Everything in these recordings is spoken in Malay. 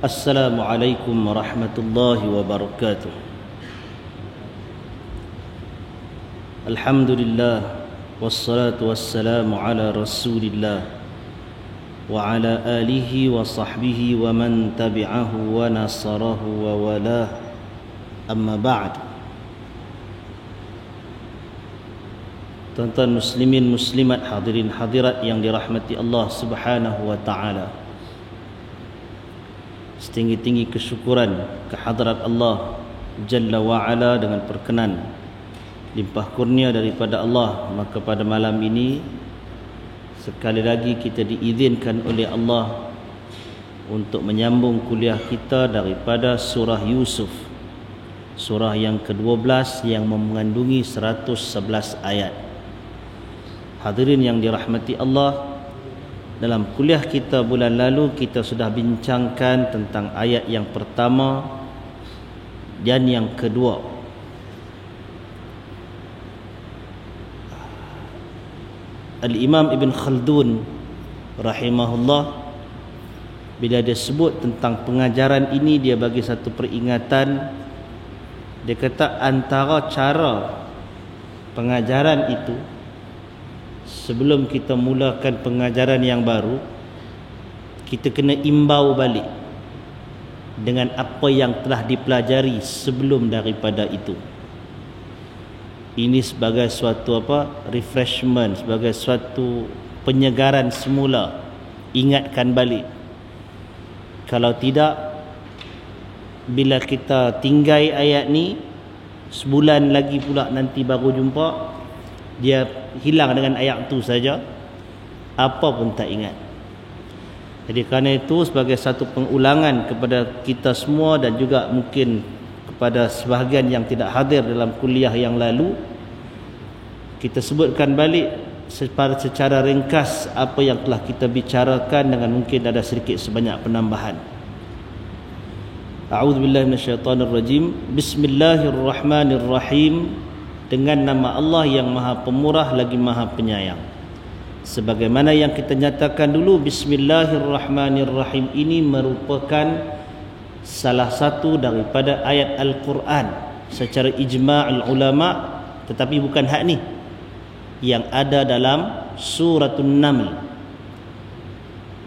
Assalamualaikum warahmatullahi wabarakatuh. Alhamdulillah wassalatu wassalamu ala Rasulillah wa ala alihi wa sahbihi wa man tabi'ahu wa nasarahu wa walah. Amma ba'd. Tuan-tuan muslimin muslimat, hadirin hadirat yang dirahmati Allah Subhanahu wa taala. Setinggi-tinggi kesyukuran kehadrat Allah Jalla wa'ala dengan perkenan limpah kurnia daripada Allah. Maka pada malam ini sekali lagi kita diizinkan oleh Allah untuk menyambung kuliah kita daripada surah Yusuf, surah yang ke-12 yang mengandungi 111 ayat. Hadirin yang dirahmati Allah, dalam kuliah kita bulan lalu kita sudah bincangkan tentang ayat yang pertama dan yang kedua. Al-Imam Ibn Khaldun rahimahullah, bila dia sebut tentang pengajaran ini, dia bagi satu peringatan. Dia kata antara cara pengajaran itu, sebelum kita mulakan pengajaran yang baru, kita kena imbau balik dengan apa yang telah dipelajari sebelum daripada itu. Ini sebagai suatu refreshment, sebagai suatu penyegaran semula. Ingatkan balik. Kalau tidak, bila kita tinggai ayat ni, sebulan lagi pula nanti baru jumpa, dia hilang dengan ayat tu saja, apa pun tak ingat. Jadi kerana itu, sebagai satu pengulangan kepada kita semua dan juga mungkin kepada sebahagian yang tidak hadir dalam kuliah yang lalu, kita sebutkan balik secara ringkas apa yang telah kita bicarakan dengan mungkin ada sedikit sebanyak penambahan. A'udzubillahi minasyaitonirrajim. Bismillahirrahmanirrahim. Dengan nama Allah yang Maha Pemurah lagi Maha Penyayang. Sebagaimana yang kita nyatakan dulu, Bismillahirrahmanirrahim ini merupakan salah satu daripada ayat Al-Quran secara ijma' ulama, tetapi bukan hak ni yang ada dalam Suratul Naml,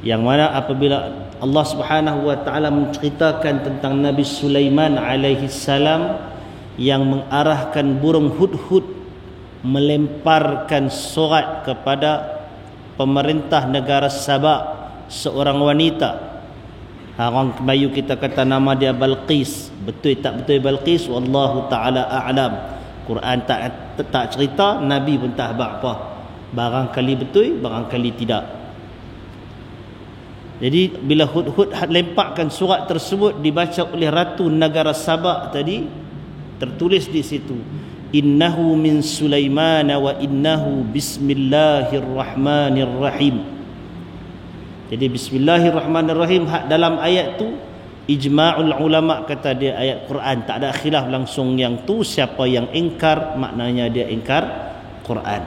yang mana apabila Allah Subhanahu wa taala menceritakan tentang Nabi Sulaiman alaihi salam yang mengarahkan burung hudhud melemparkan surat kepada pemerintah negara Sabah, seorang wanita. Orang Melayu kita kata nama dia Balqis. Betul tak betul Balqis? Wallahu ta'ala a'lam. Quran tak cerita, Nabi pun tak apa. Barangkali betul, barangkali tidak. Jadi bila hudhud lemparkan surat tersebut, dibaca oleh Ratu Negara Sabah tadi, tertulis di situ, innahu min Sulaiman wa innahu bismillahirrahmanirrahim. Jadi bismillahirrahmanirrahim dalam ayat tu ijma'ul ulama kata dia ayat Quran, tak ada khilaf langsung yang tu. Siapa yang ingkar, maknanya dia ingkar Quran.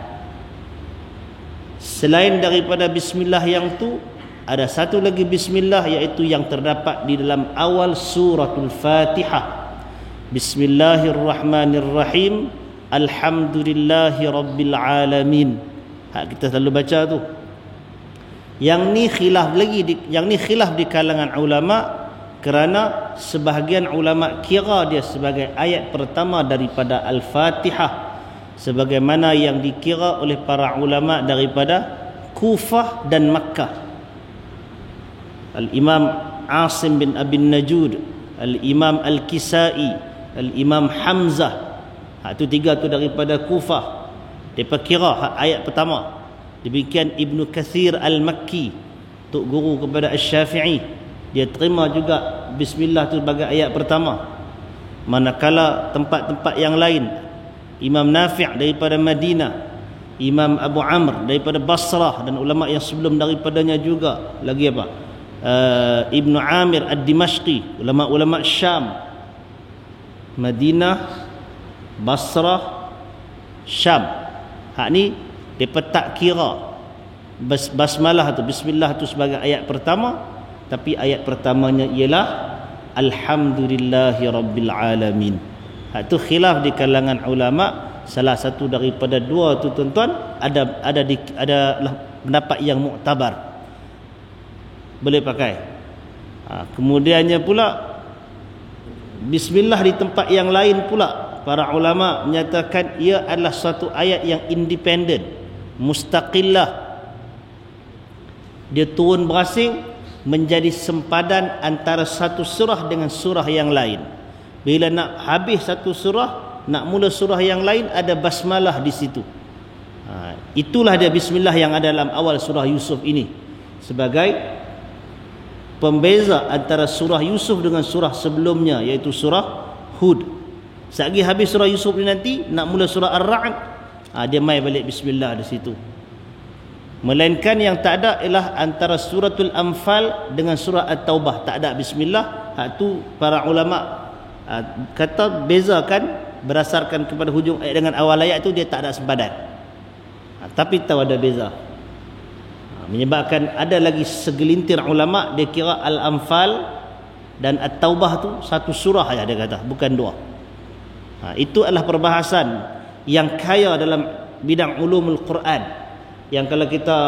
Selain daripada bismillah yang tu, ada satu lagi bismillah, iaitu yang terdapat di dalam awal suratul Fatihah. Bismillahirrahmanirrahim. Alhamdulillahi rabbil alamin. Hak kita selalu baca tu. Yang ni khilaf lagi di kalangan ulama, kerana sebahagian ulama kira dia sebagai ayat pertama daripada Al-Fatihah, sebagaimana yang dikira oleh para ulama daripada Kufah dan Makkah. Al-Imam Asim bin Abi Najud, Al-Imam Al-Kisai, Al-Imam Hamzah. Itu tiga tu daripada Kufah. Mereka kira ayat pertama. Demikian Ibnu Kathir Al-Makki, tok guru kepada Asy-Syafi'i, dia terima juga bismillah tu sebagai ayat pertama. Manakala tempat-tempat yang lain, Imam Nafi' daripada Madinah, Imam Abu Amr daripada Basrah, dan ulama yang sebelum daripadanya juga, lagi Ibnu Amir Ad-Dimashqi, ulama-ulama Syam, Madinah, Basrah, Syam. Hak ni depa tak kira basmalah tu, bismillah tu sebagai ayat pertama, tapi ayat pertamanya ialah Alhamdulillahi Rabbil Alamin. Itu khilaf di kalangan ulama. Salah satu daripada dua tu tuan-tuan ada pendapat yang muktabar, boleh pakai. Kemudiannya pula bismillah di tempat yang lain pula para ulama menyatakan ia adalah satu ayat yang independen, mustaqillah. Dia turun berasing menjadi sempadan antara satu surah dengan surah yang lain. Bila nak habis satu surah, nak mula surah yang lain, ada basmalah di situ. Itulah dia bismillah yang ada dalam awal surah Yusuf ini, sebagai pembeza antara surah Yusuf dengan surah sebelumnya, iaitu surah Hud. Sekali habis surah Yusuf ni nanti nak mula surah Ar-Ra'd, dia mai balik bismillah di situ. Melainkan yang tak ada ialah antara suratul Anfal dengan surah At-Taubah, tak ada bismillah. Tu para ulama kata bezakan berdasarkan kepada hujung ayat dengan awal ayat tu, dia tak ada sempadan. Tapi tahu ada beza. Menyebabkan ada lagi segelintir ulama dia kira Al-Anfal dan At-Taubah tu satu surah saja, dia kata, bukan dua. Itu adalah perbahasan yang kaya dalam bidang ulumul Quran, yang kalau kita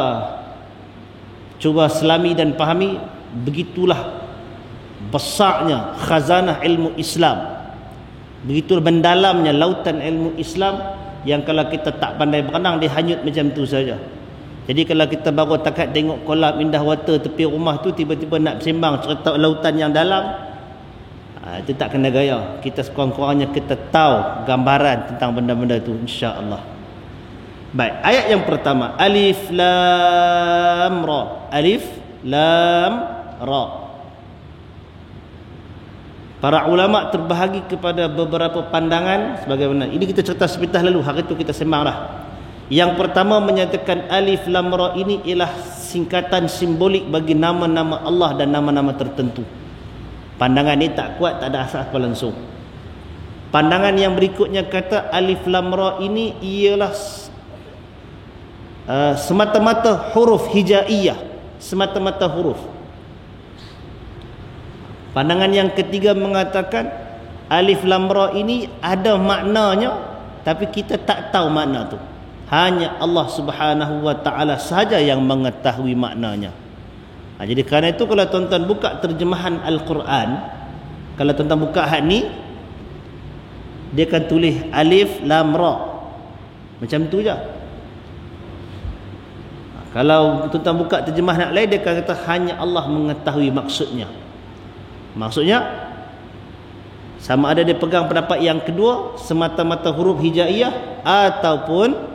cuba selami dan pahami, begitulah besarnya khazanah ilmu Islam, begitu mendalamnya lautan ilmu Islam, yang kalau kita tak pandai berenang, dia hanyut macam tu saja. Jadi kalau kita baru takat tengok kolam indah water tepi rumah tu, tiba-tiba nak sembang cerita lautan yang dalam, itu tak kena gaya. Kita sekurang-kurangnya kita tahu gambaran tentang benda-benda tu, insya-Allah. Baik, ayat yang pertama, Alif Lam Ra. Alif Lam Ra. Para ulama terbahagi kepada beberapa pandangan sebagaimana ini kita cerita sebentar lalu, hari itu kita sembang dah. Yang pertama menyatakan Alif Lam Ra ini ialah singkatan simbolik bagi nama-nama Allah dan nama-nama tertentu. Pandangan ini tak kuat, tak ada asas apa langsung. Pandangan yang berikutnya kata Alif Lam Ra ini ialah semata-mata huruf hijaiyah, semata-mata huruf. Pandangan yang ketiga mengatakan Alif Lam Ra ini ada maknanya, tapi kita tak tahu makna tu. Hanya Allah Subhanahu wa taala sahaja yang mengetahui maknanya. Jadi kerana itu kalau tuan-tuan buka terjemahan Al-Quran, kalau tuan-tuan buka had ni, dia akan tulis Alif Lam Ra, macam tu je. Kalau tuan-tuan buka terjemahan lain, dia akan kata hanya Allah mengetahui maksudnya. Maksudnya sama ada dia pegang pendapat yang kedua, semata-mata huruf hijaiyah, ataupun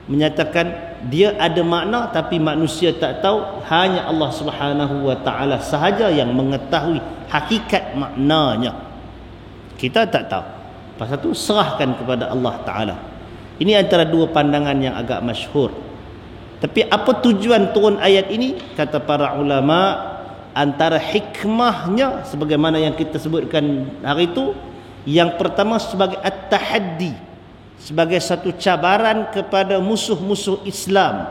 menyatakan dia ada makna tapi manusia tak tahu, hanya Allah Subhanahu wa taala sahaja yang mengetahui hakikat maknanya. Kita tak tahu. Pasal tu serahkan kepada Allah taala. Ini antara dua pandangan yang agak masyhur. Tapi apa tujuan turun ayat ini? Kata para ulama, antara hikmahnya sebagaimana yang kita sebutkan hari itu, yang pertama sebagai at-tahaddi, sebagai satu cabaran kepada musuh-musuh Islam,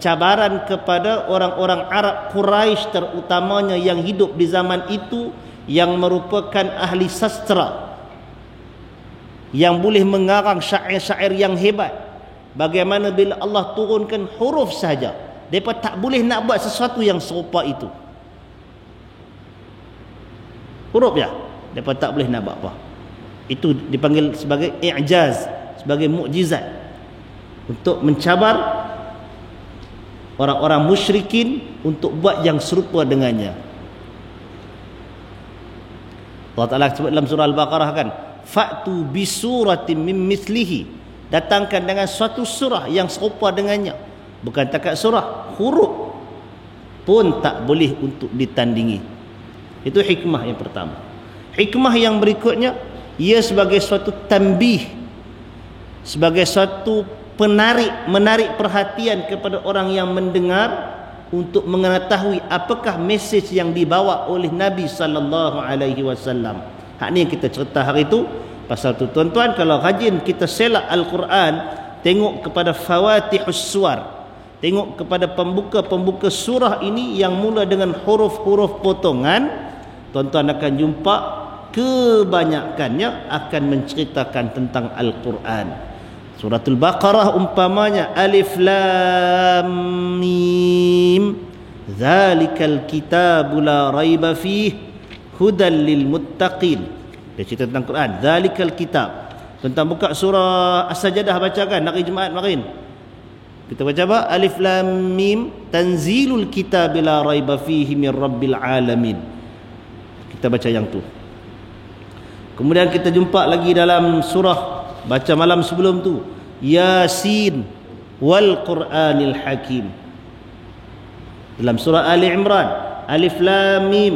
cabaran kepada orang-orang Arab Quraisy terutamanya yang hidup di zaman itu, yang merupakan ahli sastra, yang boleh mengarang syair-syair yang hebat. Bagaimana bila Allah turunkan huruf saja, mereka tak boleh nak buat sesuatu yang serupa itu. Huruf ya, mereka tak boleh nak buat apa. Itu dipanggil sebagai i'jaz, sebagai mukjizat, untuk mencabar orang-orang musyrikin untuk buat yang serupa dengannya. Allah Ta'ala sebut dalam surah Al-Baqarah kan, fa'tu bisuratin min mithlihi, datangkan dengan suatu surah yang serupa dengannya. Bukan takat surah, huruf pun tak boleh untuk ditandingi. Itu hikmah yang pertama. Hikmah yang berikutnya, ia sebagai suatu tanbih, sebagai suatu menarik perhatian kepada orang yang mendengar, untuk mengetahui apakah mesej yang dibawa oleh Nabi sallallahu alaihi wasallam. Hak ni yang kita cerita hari itu. Pasal tu tuan-tuan, kalau rajin kita selak Al-Quran, tengok kepada fawatihus suwar, tengok kepada pembuka-pembuka surah ini yang mula dengan huruf-huruf potongan, tuan-tuan akan jumpa kebanyakannya akan menceritakan tentang Al-Quran. Suratul Baqarah umpamanya Alif Lam Mim, Zalikal kitabu la raiba fih hudal lil muttaqin. Dia cerita tentang Quran, Zalikal kitab. Tuan-tuan buka surah As-Sajdah baca kan hari Jumaat kemarin. Kita baca apa? Alif Lam Mim, Tanzilul kitab la raiba fihi min rabbil alamin. Kita baca yang tu. Kemudian kita jumpa lagi dalam surah, baca malam sebelum tu, Yasin wal Qur'anil Hakim. Dalam surah Ali Imran, Alif Lam Mim,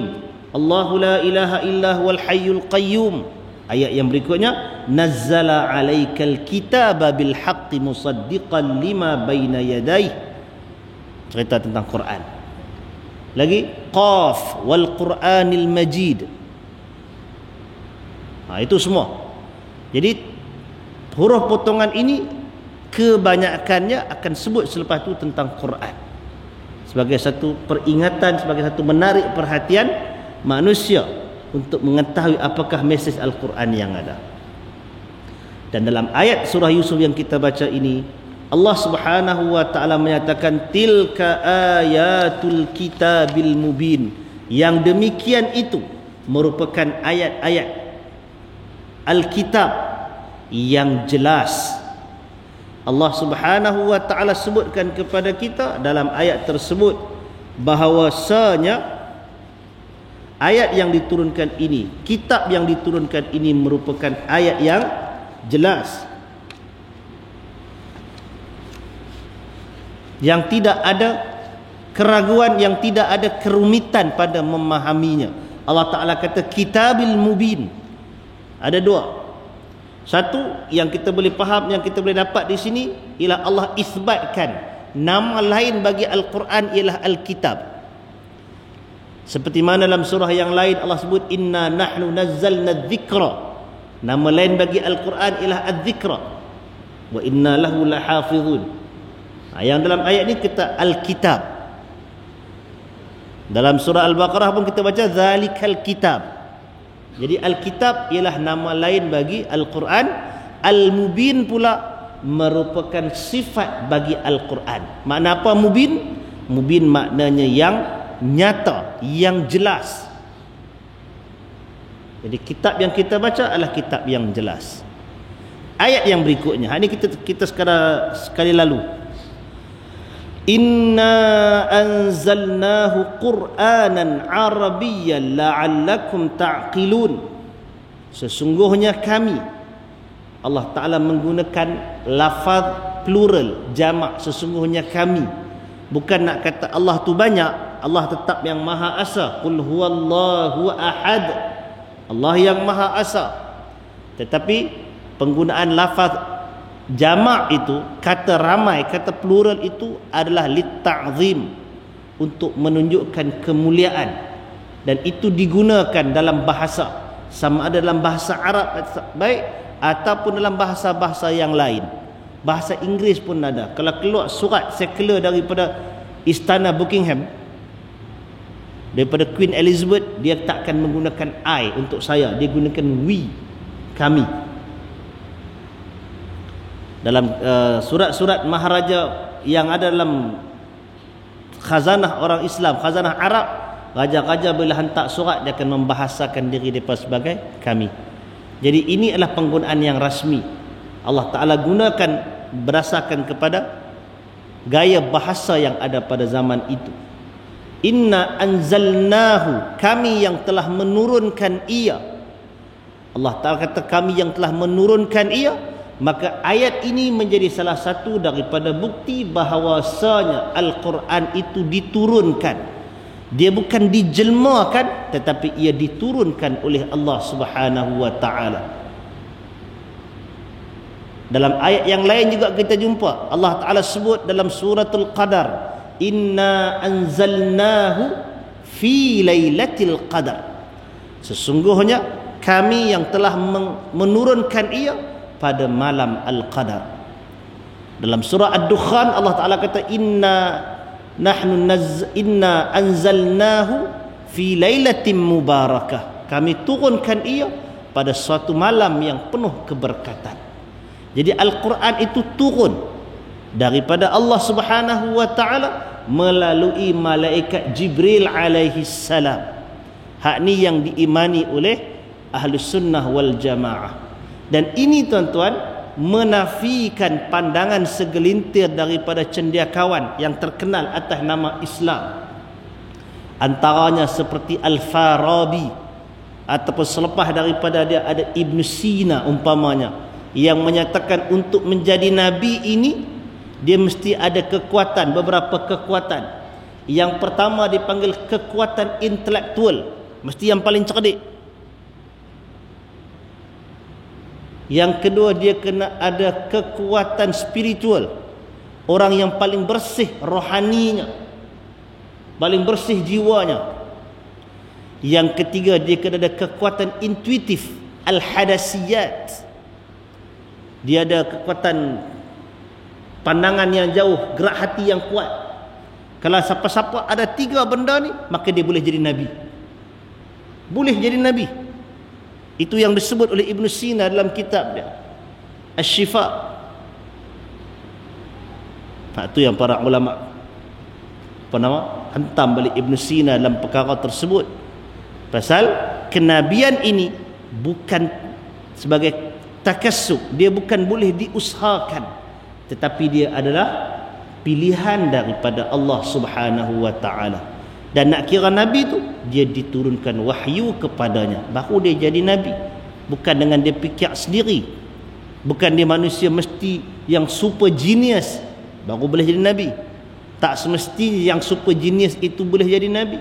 Allahu la ilaha illa huwal hayyul qayyum. Ayat yang berikutnya, Nazzala 'alaikal kitaba bil haqqi musaddiqan lima baina yadayhi. Cerita tentang Quran. Lagi Qaf wal Qur'anil Majid. Itu semua. Jadi huruf potongan ini kebanyakannya akan sebut selepas itu tentang Quran, sebagai satu peringatan, sebagai satu menarik perhatian manusia untuk mengetahui apakah mesej Al-Quran yang ada. Dan dalam ayat surah Yusuf yang kita baca ini, Allah Subhanahu wa taala menyatakan tilka ayatul kitabil mubin. Yang demikian itu merupakan ayat-ayat Al-Kitab yang jelas. Allah Subhanahu wa taala sebutkan kepada kita dalam ayat tersebut bahawasanya ayat yang diturunkan ini, kitab yang diturunkan ini merupakan ayat yang jelas, yang tidak ada keraguan, yang tidak ada kerumitan pada memahaminya. Allah Ta'ala kata kitabil mubin. Ada dua. Satu yang kita boleh faham, yang kita boleh dapat di sini ialah Allah isbatkan nama lain bagi Al-Quran ialah Al-Kitab. Seperti mana dalam surah yang lain Allah sebut inna nahnu nazzalna dzikra. Nama lain bagi Al-Quran ialah Adz-Dzikra. Wa inna lahu lahafizun. Yang dalam ayat ini kita Al-Kitab. Dalam surah Al-Baqarah pun kita baca Zalikal kitab. Jadi Al-Kitab ialah nama lain bagi Al-Quran. Al-Mubin pula merupakan sifat bagi Al-Quran. Makna apa Mubin? Mubin maknanya yang nyata, yang jelas. Jadi kitab yang kita baca adalah kitab yang jelas. Ayat yang berikutnya, ini kita sekali lalu. Inna anzalnahu Qur'anan Arabiyyan la'allakum ta'qilun. Sesungguhnya kami, Allah Ta'ala menggunakan lafaz plural, jamak, sesungguhnya kami. Bukan nak kata Allah tu banyak, Allah tetap yang Maha Esa. Qul huwallahu ahad, Allah yang Maha Esa. Tetapi penggunaan lafaz jamak itu, kata ramai, kata plural itu adalah litta'zim, untuk menunjukkan kemuliaan. Dan itu digunakan dalam bahasa, sama ada dalam bahasa Arab baik ataupun dalam bahasa-bahasa yang lain. Bahasa Inggeris pun ada. Kalau keluar surat sekular daripada istana Buckingham, daripada Queen Elizabeth, dia takkan menggunakan I untuk saya, dia gunakan we, kami. Dalam surat-surat maharaja yang ada dalam khazanah orang Islam, khazanah Arab, raja-raja bila hantar surat dia akan membahasakan diri mereka sebagai kami. Jadi ini adalah penggunaan yang rasmi. Allah Ta'ala gunakan berdasarkan kepada gaya bahasa yang ada pada zaman itu. Inna anzalnahu, kami yang telah menurunkan ia. Allah Ta'ala kata kami yang telah menurunkan ia. Maka ayat ini menjadi salah satu daripada bukti bahawasanya Al-Quran itu diturunkan. Dia bukan dijelmakan, tetapi ia diturunkan oleh Allah Subhanahu wa ta'ala. Dalam ayat yang lain juga kita jumpa Allah Ta'ala sebut dalam suratul Qadar, inna anzalnahu fi lailatul qadar. Sesungguhnya kami yang telah menurunkan ia pada malam Al-Qadar. Dalam surah Ad-Dukhan Allah Ta'ala kata inna anzalnahu fi lailatin mubarakah. Kami turunkan ia pada suatu malam yang penuh keberkatan. Jadi Al-Quran itu turun daripada Allah Subhanahu wa Ta'ala melalui malaikat Jibril alaihi salam. Hak ni yang diimani oleh Ahlus Sunnah wal Jamaah. Dan ini tuan-tuan menafikan pandangan segelintir daripada cendekiawan yang terkenal atas nama Islam. Antaranya seperti Al-Farabi, ataupun selepas daripada dia ada Ibn Sina umpamanya, yang menyatakan untuk menjadi nabi ini dia mesti ada kekuatan, beberapa kekuatan. Yang pertama dipanggil kekuatan intelektual, mesti yang paling cerdik. Yang kedua dia kena ada kekuatan spiritual, orang yang paling bersih rohaninya, paling bersih jiwanya. Yang ketiga dia kena ada kekuatan intuitif, al-hadasiyat, dia ada kekuatan pandangan yang jauh, gerak hati yang kuat. Kalau siapa-siapa ada 3 benda ni, maka dia boleh jadi nabi, boleh jadi nabi. Itu yang disebut oleh Ibn Sina dalam kitab dia Asy-Syifa. Itu yang para ulama hantam balik Ibn Sina dalam perkara tersebut. Pasal kenabian ini bukan sebagai takassub, dia bukan boleh diusahakan, tetapi dia adalah pilihan daripada Allah Subhanahu wa Ta'ala. Dan nak kira nabi tu, dia diturunkan wahyu kepadanya, baru dia jadi nabi. Bukan dengan dia fikir sendiri, bukan dia manusia mesti yang super genius baru boleh jadi nabi. Tak semestinya yang super genius itu boleh jadi nabi.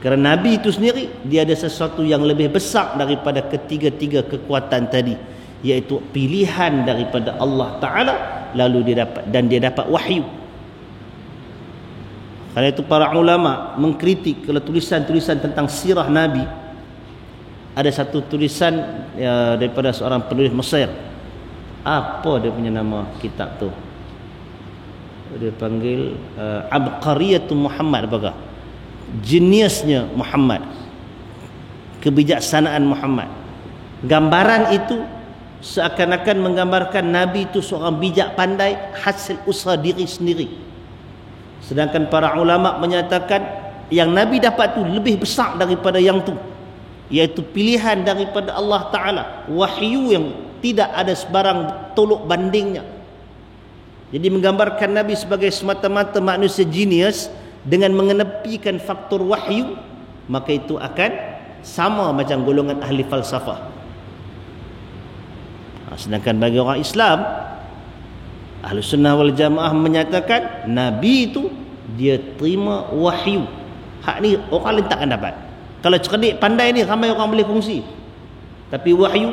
Kerana nabi itu sendiri dia ada sesuatu yang lebih besar daripada ketiga-tiga kekuatan tadi, iaitu pilihan daripada Allah Ta'ala, lalu dia dapat wahyu. Karena itu para ulama mengkritik kalau tulisan-tulisan tentang sirah Nabi. Ada satu tulisan daripada seorang penulis Mesir. Apa dia punya nama kitab tu? Dia panggil Abqariyatu Muhammad, apakah? Jeniusnya Muhammad, kebijaksanaan Muhammad. Gambaran itu seakan-akan menggambarkan Nabi itu seorang bijak pandai, hasil usaha diri sendiri. Sedangkan para ulama menyatakan yang Nabi dapat tu lebih besar daripada yang tu, iaitu pilihan daripada Allah Ta'ala, wahyu yang tidak ada sebarang tolok bandingnya. Jadi menggambarkan Nabi sebagai semata-mata manusia genius dengan mengenepikan faktor wahyu, maka itu akan sama macam golongan ahli falsafah. Sedangkan bagi orang Islam, Ahlus Sunnah wal Jamaah menyatakan Nabi itu dia terima wahyu. Hak ni orang lain takkan dapat. Kalau cerdik pandai ni ramai orang boleh kongsi, tapi wahyu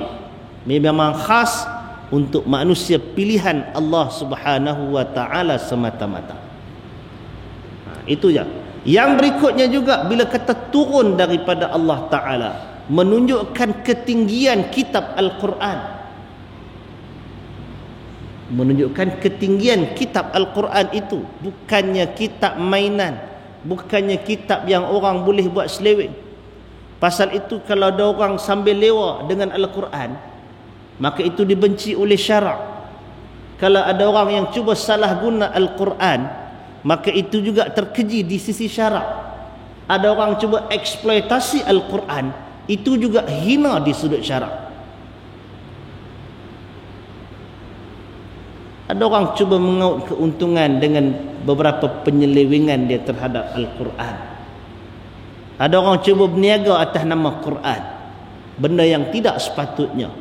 memang khas untuk manusia pilihan Allah Subhanahu wa Ta'ala semata-mata. Itu je. Yang berikutnya juga, bila kata turun daripada Allah Ta'ala, menunjukkan ketinggian kitab Al-Quran. Menunjukkan ketinggian kitab Al-Quran itu. Bukannya kitab mainan, bukannya kitab yang orang boleh buat seleweng. Pasal itu kalau ada orang sambil lewa dengan Al-Quran, maka itu dibenci oleh syarak. Kalau ada orang yang cuba salah guna Al-Quran, maka itu juga terkeji di sisi syarak. Ada orang cuba eksploitasi Al-Quran, itu juga hina di sudut syarak. Ada orang cuba mengaut keuntungan dengan beberapa penyelewengan dia terhadap Al-Quran. Ada orang cuba berniaga atas nama Quran, benda yang tidak sepatutnya.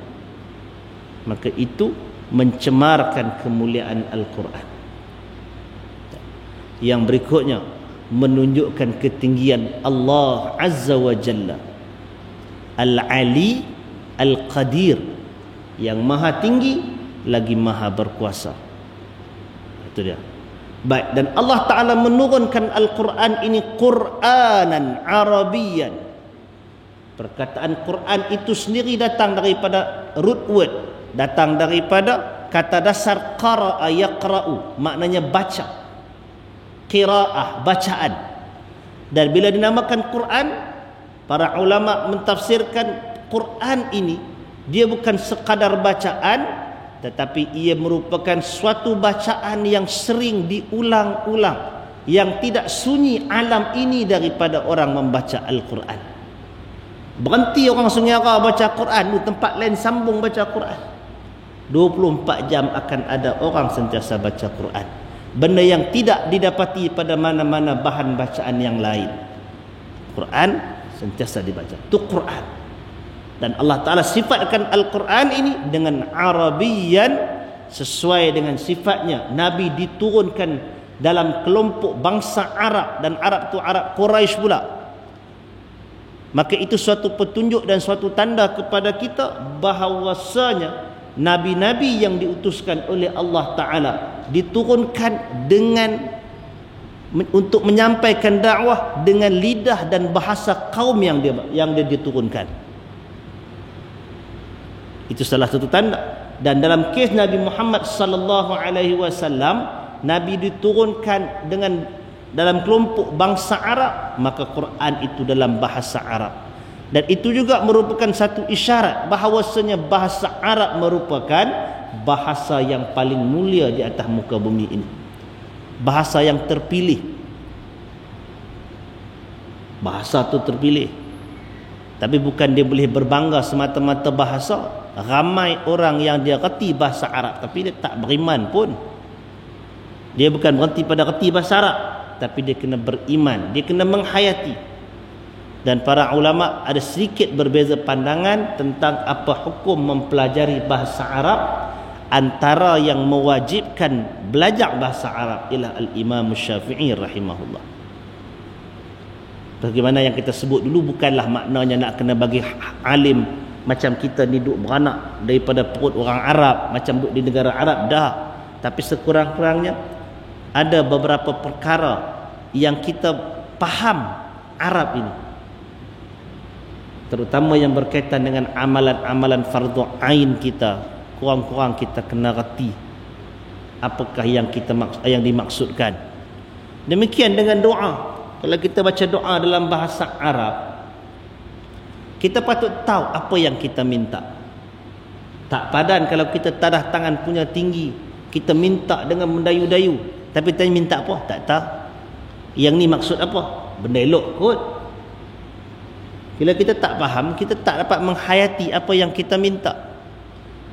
Maka itu mencemarkan kemuliaan Al-Quran. Yang berikutnya, menunjukkan ketinggian Allah Azza wa Jalla, Al-Ali Al-Qadir, yang maha tinggi lagi maha berkuasa. Itu dia. Baik, dan Allah Ta'ala menurunkan Al-Quran ini Qur'anan Arabiyan. Perkataan Quran itu sendiri datang daripada root word, datang daripada Kata dasar qara'a yaqra'u maknanya baca. Qira'ah, bacaan. Dan bila dinamakan Quran, para ulama mentafsirkan Quran ini dia bukan sekadar bacaan, tetapi ia merupakan suatu bacaan yang sering diulang-ulang, yang tidak sunyi alam ini daripada orang membaca Al-Quran. Berhenti orang Sungai Ara baca Quran, tempat lain sambung baca Quran. 24 jam akan ada orang sentiasa baca Quran, benda yang tidak didapati pada mana-mana bahan bacaan yang lain. Quran sentiasa dibaca, itu Quran. Dan Allah Ta'ala sifatkan Al-Quran ini dengan Arabian, sesuai dengan sifatnya. Nabi diturunkan dalam kelompok bangsa Arab, dan Arab itu Arab Quraisy pula. Maka itu suatu petunjuk dan suatu tanda kepada kita bahawasanya Nabi-Nabi yang diutuskan oleh Allah Ta'ala diturunkan dengan untuk menyampaikan dakwah dengan lidah dan bahasa kaum yang dia diturunkan. Itu salah satu tanda. Dan dalam kes Nabi Muhammad sallallahu alaihi wasallam, Nabi diturunkan dalam kelompok bangsa Arab, maka Quran itu dalam bahasa Arab. Dan itu juga merupakan satu isyarat bahawasanya bahasa Arab merupakan bahasa yang paling mulia di atas muka bumi ini. Bahasa yang terpilih. Bahasa itu terpilih. Tapi bukan dia boleh berbangga semata-mata bahasa. Ramai orang yang dia reti bahasa Arab tapi dia tak beriman pun. Dia bukan berhenti pada reti bahasa Arab, tapi dia kena beriman, dia kena menghayati. Dan para ulama ada sedikit berbeza pandangan tentang apa hukum mempelajari bahasa Arab. Antara yang mewajibkan belajar bahasa Arab ialah Al-Imam Syafi'i rahimahullah. Bagaimana yang kita sebut dulu, bukanlah maknanya nak kena bagi alim macam kita ni duduk beranak daripada perut orang Arab, macam duduk di negara Arab, dah. Tapi sekurang-kurangnya ada beberapa perkara yang kita faham Arab ini, terutama yang berkaitan dengan amalan-amalan fardu ain kita. Kurang-kurang kita kena reti apakah yang dimaksudkan. Demikian dengan doa. Kalau kita baca doa dalam bahasa Arab, kita patut tahu apa yang kita minta. Tak padan kalau kita tadah tangan punya tinggi, kita minta dengan mendayu-dayu, tapi tanya minta apa? Tak tahu. Yang ni maksud apa? Benda elok kot. Bila kita tak faham, kita tak dapat menghayati apa yang kita minta.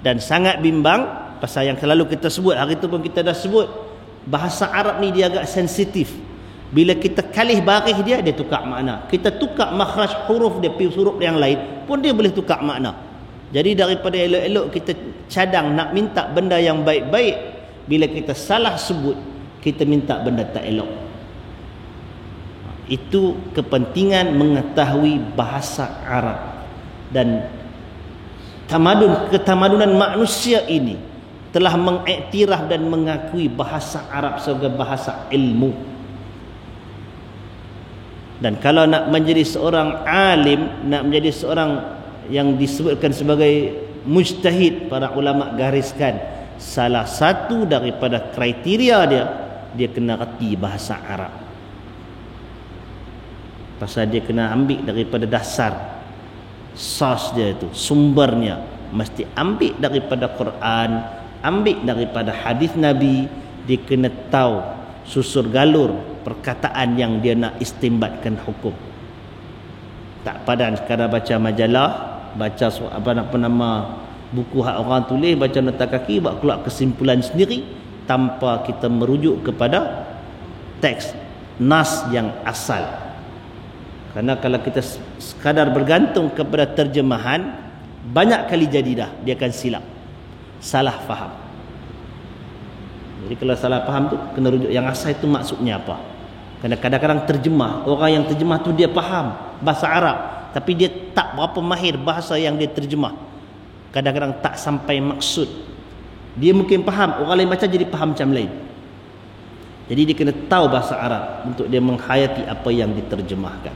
Dan sangat bimbang pasal yang selalu kita sebut, hari tu pun kita dah sebut, bahasa Arab ni dia agak sensitif. Bila kita kalih baris dia tukar makna. Kita tukar makhraj huruf dia pergi huruf yang lain pun dia boleh tukar makna. Jadi daripada elok-elok kita cadang nak minta benda yang baik-baik, bila kita salah sebut, kita minta benda tak elok. Itu kepentingan mengetahui bahasa Arab. Dan ketamadunan manusia ini telah mengiktiraf dan mengakui bahasa Arab sebagai bahasa ilmu. Dan kalau nak menjadi seorang alim, nak menjadi seorang yang disebutkan sebagai mujtahid, para ulama gariskan salah satu daripada kriteria dia kena reti bahasa Arab. Pasal dia kena ambil daripada dasar, source dia itu, sumbernya mesti ambil daripada Quran, ambil daripada hadis Nabi. Dia kena tahu susur galur perkataan yang dia nak istimbatkan hukum. Tak padan sekadar baca majalah, baca apa nama buku hak orang tulis, baca nota kaki, buat keluar kesimpulan sendiri tanpa kita merujuk kepada teks nas yang asal. Kerana kalau kita sekadar bergantung kepada terjemahan, banyak kali jadi dah dia akan silap, salah faham. Jadi kalau salah faham tu kena rujuk yang asal itu maksudnya apa. Kerana kadang-kadang terjemah, orang yang terjemah tu dia faham bahasa Arab, tapi dia tak berapa mahir bahasa yang dia terjemah. Kadang-kadang tak sampai maksud. Dia mungkin faham, orang lain baca jadi faham macam lain. Jadi dia kena tahu bahasa Arab untuk dia menghayati apa yang diterjemahkan.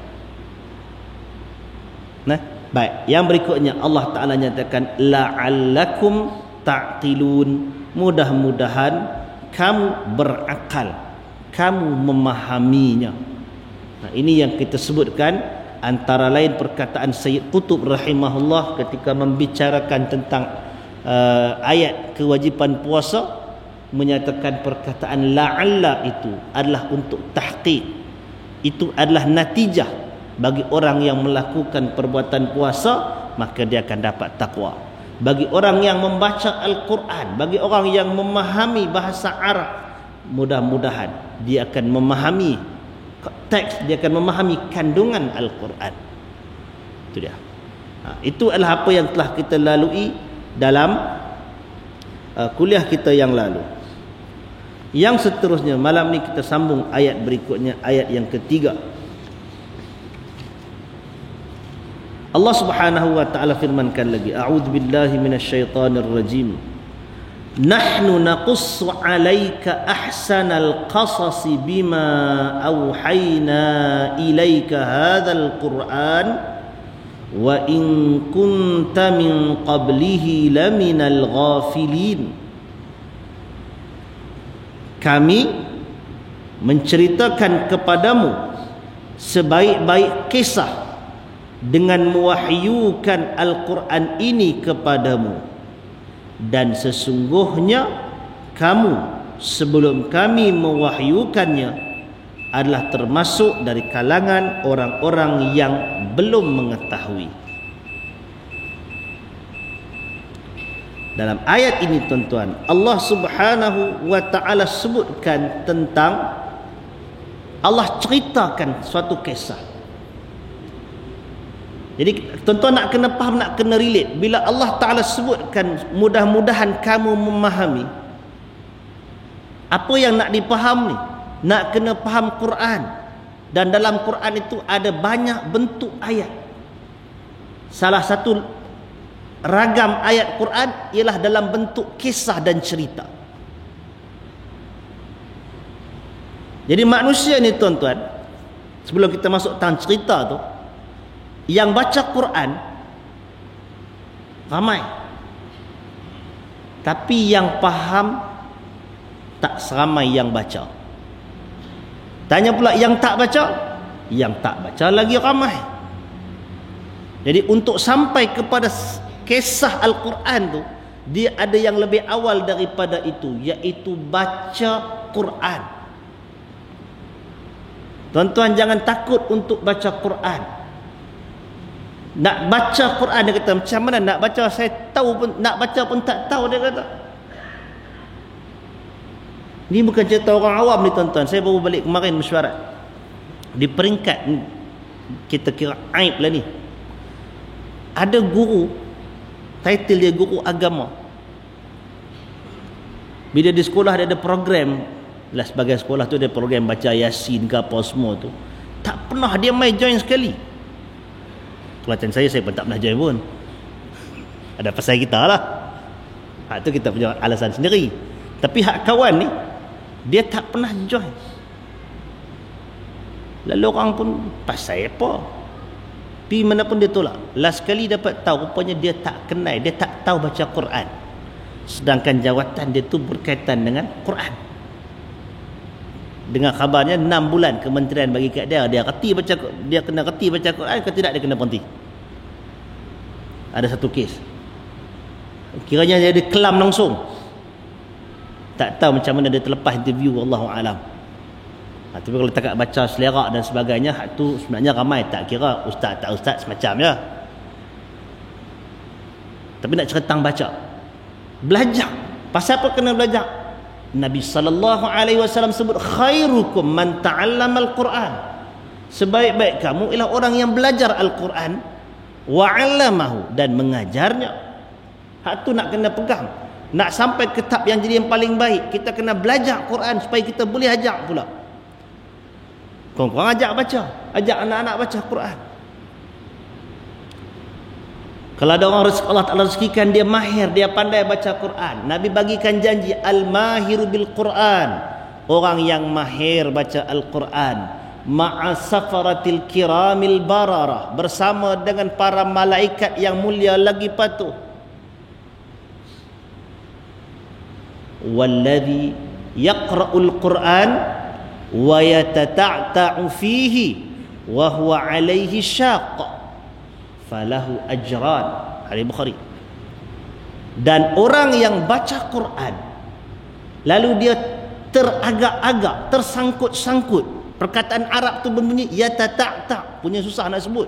Nah, baik. Yang berikutnya Allah Ta'ala nyatakan la'allakum ta'qilun, mudah-mudahan kamu berakal, kamu memahaminya. Ini yang kita sebutkan, antara lain perkataan Sayyid Qutb rahimahullah ketika membicarakan tentang ayat kewajipan puasa, menyatakan perkataan la'alla itu adalah untuk tahqiq, itu adalah natijah bagi orang yang melakukan perbuatan puasa, maka dia akan dapat takwa. Bagi orang yang membaca Al-Quran, bagi orang yang memahami bahasa Arab, mudah-mudahan dia akan memahami teks, dia akan memahami kandungan Al-Quran. Itu dia. Itu adalah apa yang telah kita lalui dalam kuliah kita yang lalu. Yang seterusnya, malam ni kita sambung ayat berikutnya, ayat yang ketiga. Allah Subhanahu wa taala firmankan lagi, a'udzu billahi minasyaitonir rajim. Nahnu naqussu 'alaika ahsanal qasasi bima auhayna ilaika hadzal qur'an wa in kunta min qablihi laminal ghafilin. Kami menceritakan kepadamu sebaik-baik kisah dengan mewahyukan Al-Quran ini kepadamu, dan sesungguhnya kamu sebelum kami mewahyukannya adalah termasuk dari kalangan orang-orang yang belum mengetahui. Dalam ayat ini tuan-tuan, Allah Subhanahu wa taala sebutkan tentang, Allah ceritakan suatu kisah. Jadi tuan-tuan nak kena faham, nak kena relate. Bila Allah Ta'ala sebutkan mudah-mudahan kamu memahami, apa yang nak dipaham ni? Nak kena faham Quran. Dan dalam Quran itu ada banyak bentuk ayat. Salah satu ragam ayat Quran ialah dalam bentuk kisah dan cerita. Jadi manusia ni tuan-tuan, sebelum kita masuk tentang cerita tu, yang baca Quran ramai, tapi yang faham tak seramai yang baca. Tanya pula yang tak baca, yang tak baca lagi ramai. Jadi untuk sampai kepada kisah Al-Quran tu, dia ada yang lebih awal daripada itu, iaitu baca Quran. Tuan-tuan jangan takut untuk baca Quran. Nak baca Quran, dia kata macam mana nak baca, saya tahu pun, nak baca pun tak tahu, dia kata. Ni bukan cerita orang awam ni tuan-tuan. Saya baru balik kemarin mesyuarat. Di peringkat kita kira aib lah ni, ada guru, title dia guru agama. Bila di sekolah dia ada program lah, sebagai sekolah tu ada program baca Yasin ke apa semua tu, tak pernah dia mai join sekali. Kelatan saya pun tak pernah join pun. Ada pasal kita lah. Hak tu kita punya alasan sendiri. Tapi hak kawan ni, dia tak pernah join. Lalu orang pun pasal apa? Pergi mana pun dia tolak. Last kali dapat tahu, rupanya dia tak kenal, dia tak tahu baca Quran. Sedangkan jawatan dia tu berkaitan dengan Quran. Dengan khabarnya 6 bulan kementerian bagi kat dia, dia reti baca, dia kena reti baca Quran, kalau tidak dia kena berhenti. Ada satu kes, kiranya dia ada kelam langsung, tak tahu macam mana dia terlepas interview, wallahu alam. Tapi kalau tak baca selerak dan sebagainya, hak tu sebenarnya ramai tak kira ustaz tak ustaz semacam je. Tapi nak cerita tentang baca, belajar. Pasal apa kena belajar? Nabi SAW sebut, khairukum man ta'allama al-Quran. Sebaik-baik kamu ialah orang yang belajar Al-Quran, wa 'allamahu, dan mengajarnya. Hak tu nak kena pegang. Nak sampai ke tahap yang jadi yang paling baik, kita kena belajar Quran supaya kita boleh ajak pula. Korang ajak baca, ajak anak-anak baca Quran. Kalau ada orang Allah Ta'ala rezekikan dia mahir, dia pandai baca Quran, Nabi bagikan janji, al-mahiru bil Quran, orang yang mahir baca Al-Quran, ma'a safaratil kiramil bararah, bersama dengan para malaikat yang mulia lagi patuh. Walladhi yaqra'ul Qur'an wa yatata'ta'u fihi wa huwa 'alaihi syaq falahu ajran. Hadis Bukhari. Dan orang yang baca Quran lalu dia teragak-agak, tersangkut-sangkut, perkataan Arab tu berbunyi yatata'ta, punya susah nak sebut,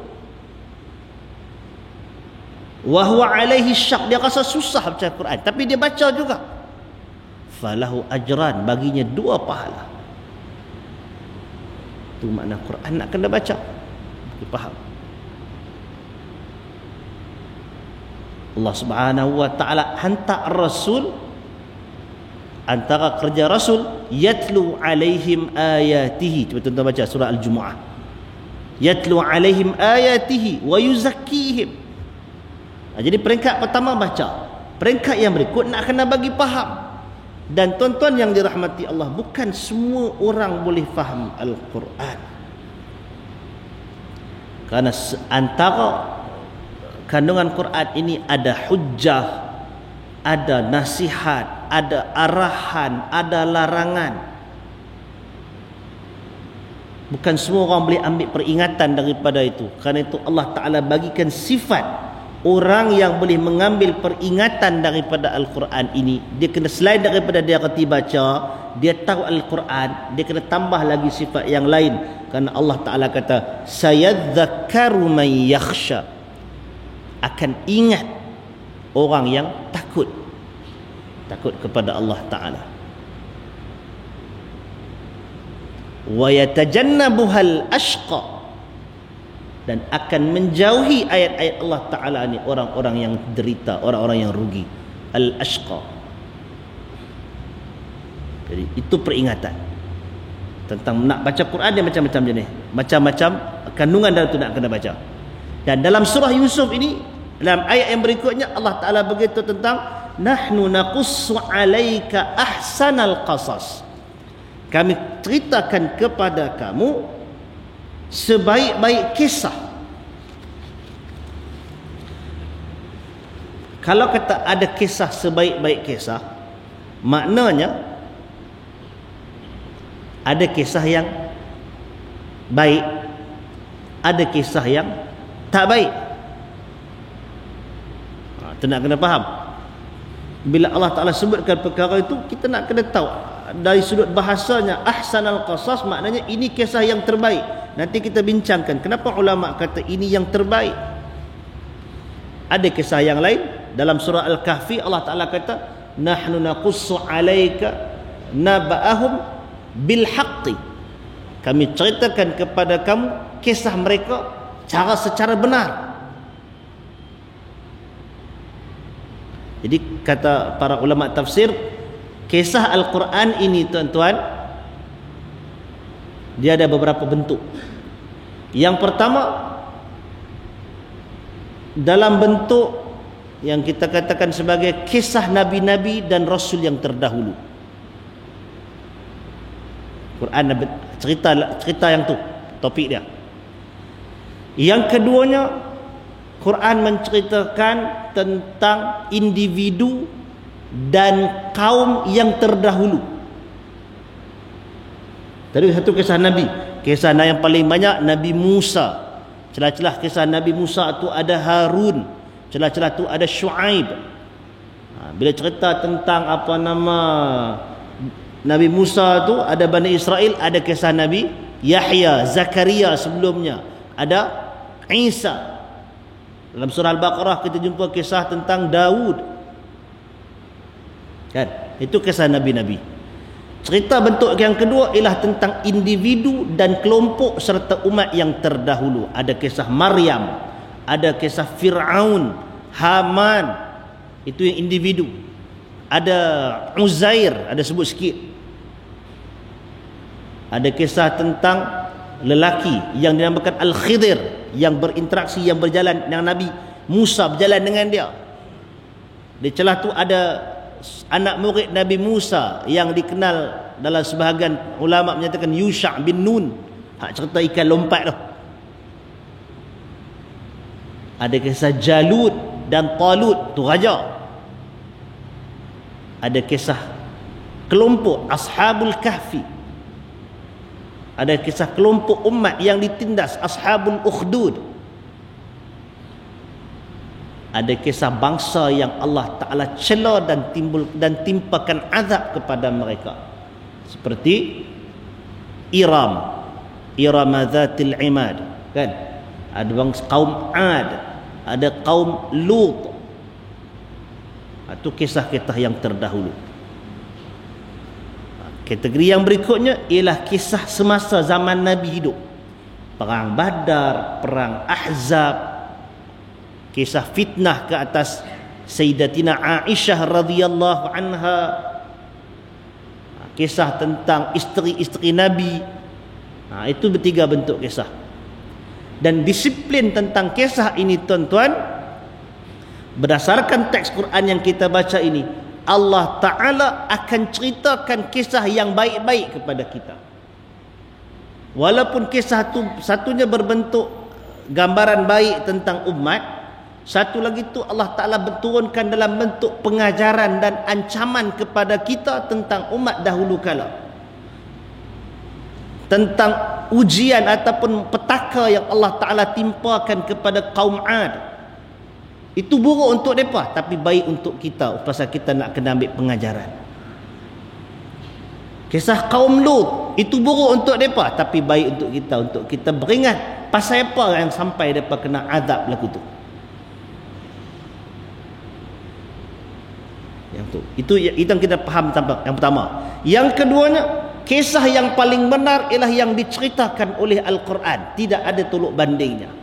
wa huwa 'alaihi syaq, dia rasa susah baca Quran tapi dia baca juga, falahu ajran, baginya 2 pahala. Tu makna Quran nak kena baca, kita faham. Allah Subhanahu wa taala hantar Rasul, antara kerja Rasul, yatlu alaihim ayatihi. Cuba tuan-tuan baca surah Al-Jumu'ah. Yatlu alaihim ayatihi wa yuzakkihim. Jadi peringkat pertama baca, peringkat yang berikut nak kena bagi faham. Dan tuan-tuan yang dirahmati Allah, bukan semua orang boleh faham Al-Quran, kerana antara kandungan Quran ini ada hujjah, ada nasihat, ada arahan, ada larangan. Bukan semua orang boleh ambil peringatan daripada itu. Kerana itu Allah Ta'ala bagikan sifat orang yang boleh mengambil peringatan daripada Al-Quran ini. Dia kena, selain daripada dia reti baca, dia tahu Al-Quran, dia kena tambah lagi sifat yang lain. Kerana Allah Ta'ala kata, sayadzakaru man yakhsha, akan ingat orang yang takut kepada Allah Ta'ala. Wa yatajannabuhal ashqa, dan akan menjauhi ayat-ayat Allah Ta'ala ni orang-orang yang derita, orang-orang yang rugi. Al-ashqa. Jadi itu peringatan tentang nak baca Quran. Dia macam-macam jenis, macam-macam kandungan dalam tu nak kena baca. Dan dalam surah Yusuf ini, dalam ayat yang berikutnya, Allah Ta'ala begitu tentang nahnu naqussu alaika ahsanal qasas, kami ceritakan kepada kamu sebaik-baik kisah. Kalau kata ada kisah sebaik-baik kisah, maknanya ada kisah yang baik, ada kisah yang tak baik. Kita nak kena faham. Bila Allah Ta'ala sebutkan perkara itu, kita nak kena tahu dari sudut bahasanya ahsanal qasas, maknanya ini kisah yang terbaik. Nanti kita bincangkan kenapa ulama kata ini yang terbaik. Ada kisah yang lain dalam surah Al-Kahfi, Allah Ta'ala kata nahnu naqussu alaika naba'ahum bil haqqi, kami ceritakan kepada kamu kisah mereka secara benar. Jadi kata para ulama tafsir, kisah Al-Quran ini tuan-tuan, dia ada beberapa bentuk. Yang pertama, dalam bentuk yang kita katakan sebagai kisah nabi-nabi dan rasul yang terdahulu. Quran cerita yang tu topik dia. Yang keduanya, Quran menceritakan tentang individu dan kaum yang terdahulu. Tadi satu kisah Nabi, kisah yang paling banyak Nabi Musa. Celah-celah kisah Nabi Musa tu ada Harun, celah-celah tu ada Shu'aib. Bila cerita tentang apa nama Nabi Musa tu, ada Bani Israel, ada kisah Nabi Yahya, Zakaria sebelumnya, ada Isa. Dalam surah Al-Baqarah kita jumpa kisah tentang Daud. Kan? Itu kisah nabi-nabi. Cerita bentuk yang kedua ialah tentang individu dan kelompok serta umat yang terdahulu. Ada kisah Maryam, ada kisah Fir'aun, Haman, itu yang individu. Ada Uzair, ada sebut sikit. Ada kisah tentang lelaki yang dinamakan Al-Khidir, yang berinteraksi, yang berjalan dengan Nabi Musa, berjalan dengan dia. Di celah tu ada anak murid Nabi Musa yang dikenal dalam sebahagian ulama menyatakan Yusha' bin Nun, hak cerita ikan lompat tu. Ada kisah Jalut dan Talut, tu raja. Ada kisah kelompok Ashabul Kahfi. Ada kisah kelompok umat yang ditindas, Ashabul Ukhdud. Ada kisah bangsa yang Allah Ta'ala cela dan timpakan azab kepada mereka, seperti Iram Zatil Imad, kan? Ada bangsa kaum Ad, ada kaum Lut. Itu kisah-kisah yang terdahulu. Kategori yang berikutnya ialah kisah semasa zaman Nabi hidup. Perang Badar, perang Ahzab, kisah fitnah ke atas Sayyidatina Aisyah radhiyallahu anha, kisah tentang isteri-isteri Nabi. Itu bertiga bentuk kisah. Dan disiplin tentang kisah ini, tuan-tuan, berdasarkan teks Quran yang kita baca ini, Allah Ta'ala akan ceritakan kisah yang baik-baik kepada kita. Walaupun kisah itu satunya berbentuk gambaran baik tentang umat, satu lagi tu Allah Ta'ala berturunkan dalam bentuk pengajaran dan ancaman kepada kita tentang umat dahulu kala, tentang ujian ataupun petaka yang Allah Ta'ala timpakan kepada kaum Ad. Itu buruk untuk mereka, tapi baik untuk kita, pasal kita nak kena ambil pengajaran. Kisah kaum Lut, itu buruk untuk mereka, tapi baik untuk kita beringat pasal apa yang sampai mereka kena azab lagu tu. Itu yang kita faham yang pertama. Yang keduanya, kisah yang paling benar ialah yang diceritakan oleh Al-Quran, tidak ada tolok bandingnya.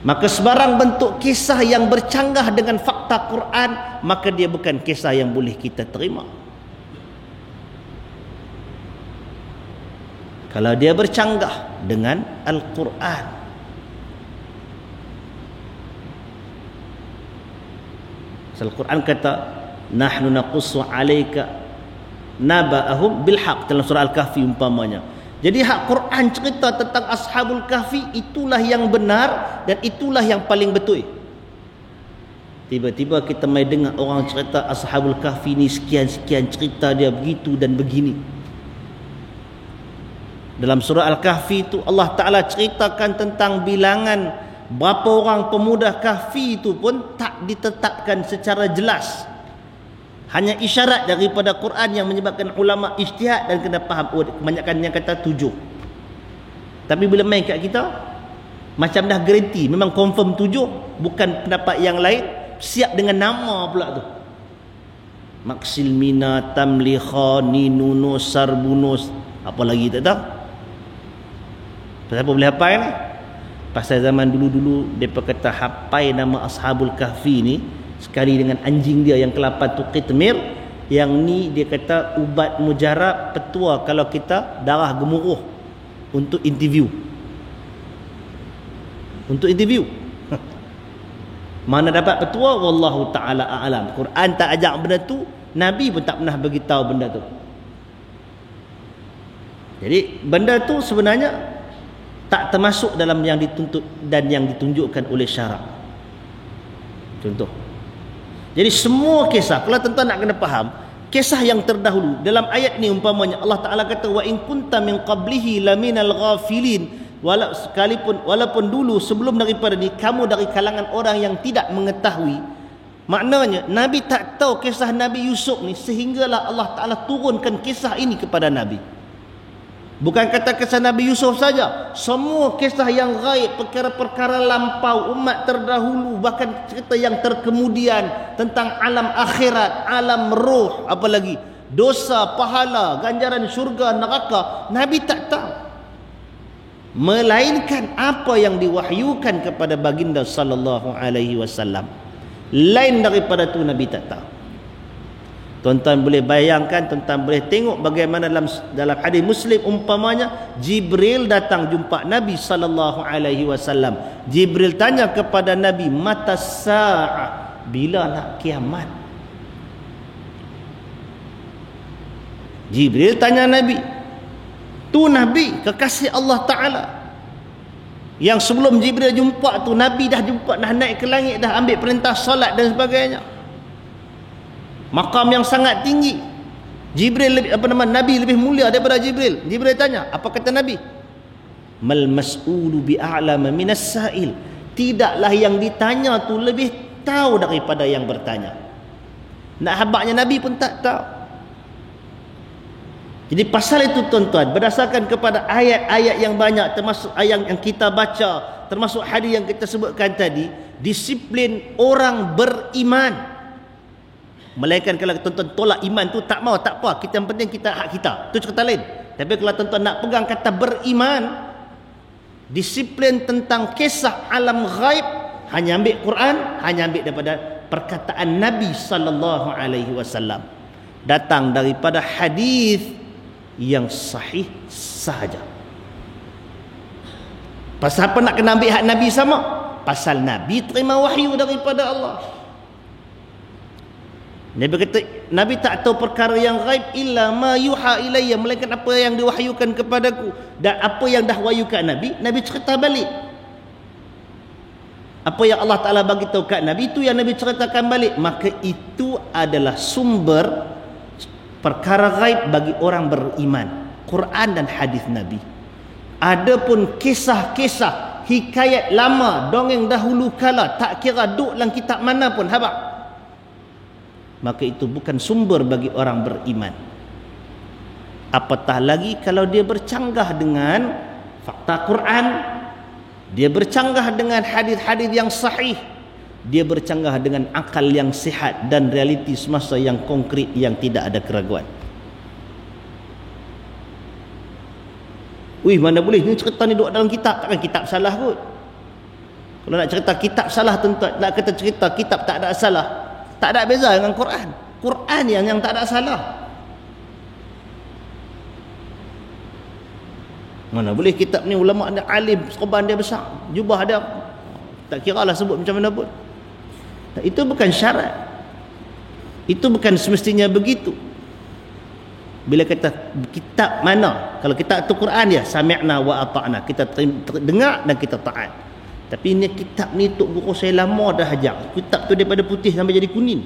Maka sebarang bentuk kisah yang bercanggah dengan fakta Quran, maka dia bukan kisah yang boleh kita terima. Kalau dia bercanggah dengan Al-Quran. Al-Quran kata, nahnu naqussu 'alaika naba'ahum bil haqq, dalam surah Al-Kahfi umpamanya. Jadi hak Quran cerita tentang Ashabul Kahfi, itulah yang benar dan itulah yang paling betul. Tiba-tiba kita mai dengar orang cerita Ashabul Kahfi ni sekian-sekian cerita dia begitu dan begini. Dalam surah Al-Kahfi itu Allah Ta'ala ceritakan tentang bilangan berapa orang pemuda Kahfi itu pun tak ditetapkan secara jelas. Hanya isyarat daripada Quran yang menyebabkan ulama ijtihad dan kena faham. Kebanyakan yang kata 7. Tapi bila main kat kita, macam dah garanti, memang confirm 7, bukan pendapat yang lain, siap dengan nama pula tu. Maksilmina, Tamliha, Ninunus, Sarbunus, apa lagi tak tahu. Pasal apa boleh hafal ni? Pasal zaman dulu-dulu mereka kata hafal nama Ashabul Kahfi ni sekali dengan anjing dia yang ke-8 tu Qitmir. Yang ni dia kata ubat mujarab, petua kalau kita darah gemuruh, untuk interview. Mana dapat petua? Wallahu ta'ala a'lam. Quran tak ajak benda tu, Nabi pun tak pernah beritahu benda tu. Jadi benda tu sebenarnya tak termasuk dalam yang dituntut dan yang ditunjukkan oleh syarak. Contoh, jadi semua kisah, kalau tuan-tuan nak kena faham, kisah yang terdahulu dalam ayat ni umpamanya Allah Ta'ala kata wa in kunta min qablihi laminal ghafilin, walaupun dulu sebelum daripada ni kamu dari kalangan orang yang tidak mengetahui. Maknanya Nabi tak tahu kisah Nabi Yusuf ni, sehinggalah Allah Ta'ala turunkan kisah ini kepada Nabi. Bukan kata kisah Nabi Yusuf saja, semua kisah yang gaib, perkara-perkara lampau umat terdahulu, bahkan cerita yang terkemudian tentang alam akhirat, alam roh, apa lagi, dosa, pahala, ganjaran syurga, neraka, Nabi tak tahu. Melainkan apa yang diwahyukan kepada baginda sallallahu alaihi wasallam. Lain daripada tu Nabi tak tahu. Tuan-tuan boleh bayangkan, tuan-tuan boleh tengok bagaimana dalam hadis Muslim umpamanya Jibril datang jumpa Nabi sallallahu alaihi wasallam. Jibril tanya kepada Nabi, mata sa'ah, bila nak kiamat? Jibril tanya Nabi. Tu Nabi kekasih Allah Ta'ala, yang sebelum Jibril jumpa tu Nabi dah jumpa, dah naik ke langit, dah ambil perintah solat dan sebagainya. Maqam yang sangat tinggi. Jibril lebih, Nabi lebih mulia daripada Jibril. Jibril tanya, apa kata Nabi? Mal mas'ulu bi'a'lama minas sa'il. Tidaklah yang ditanya tu lebih tahu daripada yang bertanya. Nak habaknya Nabi pun tak tahu. Jadi pasal itu tuan-tuan, berdasarkan kepada ayat-ayat yang banyak, termasuk ayat yang kita baca, termasuk hadis yang kita sebutkan tadi, disiplin orang beriman. Melainkan kalau tuan-tuan tolak iman tu, tak mau, tak apa, kita yang penting kita hak kita, tu cerita lain. Tapi kalau tuan-tuan nak pegang kata beriman, disiplin tentang kisah alam ghaib, hanya ambil Quran, hanya ambil daripada perkataan Nabi sallallahu alaihi wasallam, datang daripada hadis yang sahih sahaja. Pasal apa nak kena ambil hak Nabi sama? Pasal Nabi terima wahyu daripada Allah. Nabi kata, Nabi tak tahu perkara yang ghaib illa ma yuha ilayya, melainkan apa yang diwahyukan kepadaku. Dan apa yang dah wahyukan Nabi, Nabi cerita balik. Apa yang Allah Ta'ala bagi tahu kat Nabi, itu yang Nabi ceritakan balik. Maka itu adalah sumber perkara ghaib bagi orang beriman, Quran dan hadis Nabi. Adapun kisah-kisah hikayat lama, dongeng dahulu kala, tak kira duk dalam kitab mana pun, habaq, maka itu bukan sumber bagi orang beriman. Apatah lagi kalau dia bercanggah dengan fakta Quran, dia bercanggah dengan hadis-hadis yang sahih, dia bercanggah dengan akal yang sihat dan realiti semasa yang konkret yang tidak ada keraguan. Wih, mana boleh ni cerita ni duduk dalam kitab, takkan kitab salah kot. Kalau nak cerita kitab salah, tuan-tuan, nak kata cerita kitab tak ada salah, tak ada beza dengan Quran. Quran yang tak ada salah. Mana boleh kitab ni ulama dia alim, korban dia besar, jubah dia tak kira lah sebut macam mana pun. Itu bukan syarat. Itu bukan semestinya begitu. Bila kata kitab mana, kalau kitab tu Quran dia sami'na wa ata'na, kita dengar dan kita taat. Tapi ini kitab ni tok guru saya lama dah ajar. Kitab tu daripada putih sampai jadi kuning.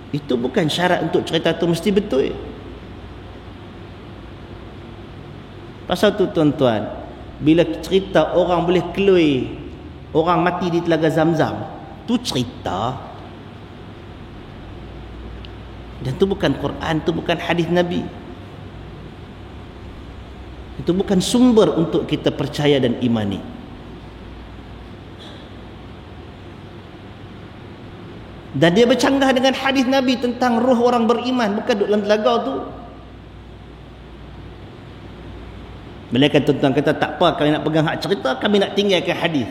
Itu bukan syarat untuk cerita tu mesti betul. Pasal tu tuan-tuan, bila cerita orang boleh keluar, orang mati di telaga Zamzam, tu cerita. Dan tu bukan Quran, tu bukan hadis Nabi. Itu bukan sumber untuk kita percaya dan imani. Dan dia bercanggah dengan hadis Nabi tentang roh orang beriman, bukan duduk dalam telaga tu. Mereka tuan-tuan kata, tak apa, kami nak pegang hak cerita, kami nak tinggalkan hadis.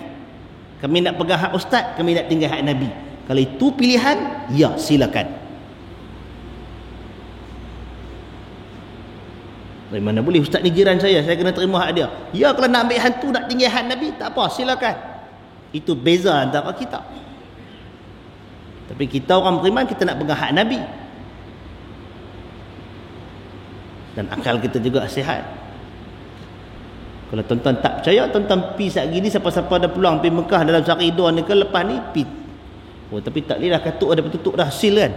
Kami nak pegang hak ustaz, kami nak tinggal hak Nabi. Kalau itu pilihan, ya silakan. Dari mana boleh, ustaz ni jiran saya kena terima hak dia. Ya, kalau nak ambil hantu, nak tinggal hak Nabi, tak apa, silakan. Itu beza antara kita. Tapi kita orang beriman, kita nak pegang hak Nabi. Dan akal kita juga sihat. Kalau tuan-tuan tak percaya, tuan-tuan pergi saat gini, siapa-siapa ada peluang pergi Mekah dalam sehari dua ni ke lepas ni, pergi. Oh, tapi tak boleh dah, katuk ada tutup dah, seal kan.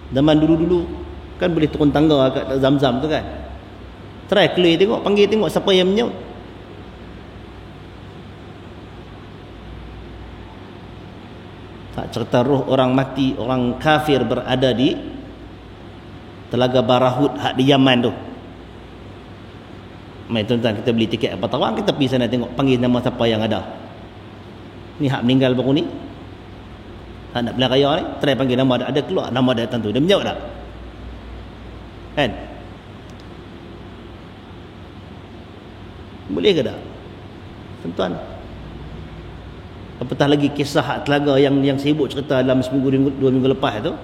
Zaman dulu-dulu kan boleh turun tangga kat Zam-Zam tu kan. Try keluar tengok, panggil tengok siapa yang menyaut. Tak cerita roh orang mati, orang kafir berada di Telaga Barahud hak di Yaman tu. Mai tuan-tuan, kita beli tiket apa tawang, kita pergi sana tengok, panggil nama siapa yang ada. Ni hak meninggal baru ni. Hak nak belah raya ni, try panggil nama ada keluar, nama dia datang tu, dia menyaut tak? Kan? Boleh ke tak? Tuan-tuan. Apatah lagi kisah hak telaga yang sibuk cerita dalam seminggu, 2 minggu lepas tu.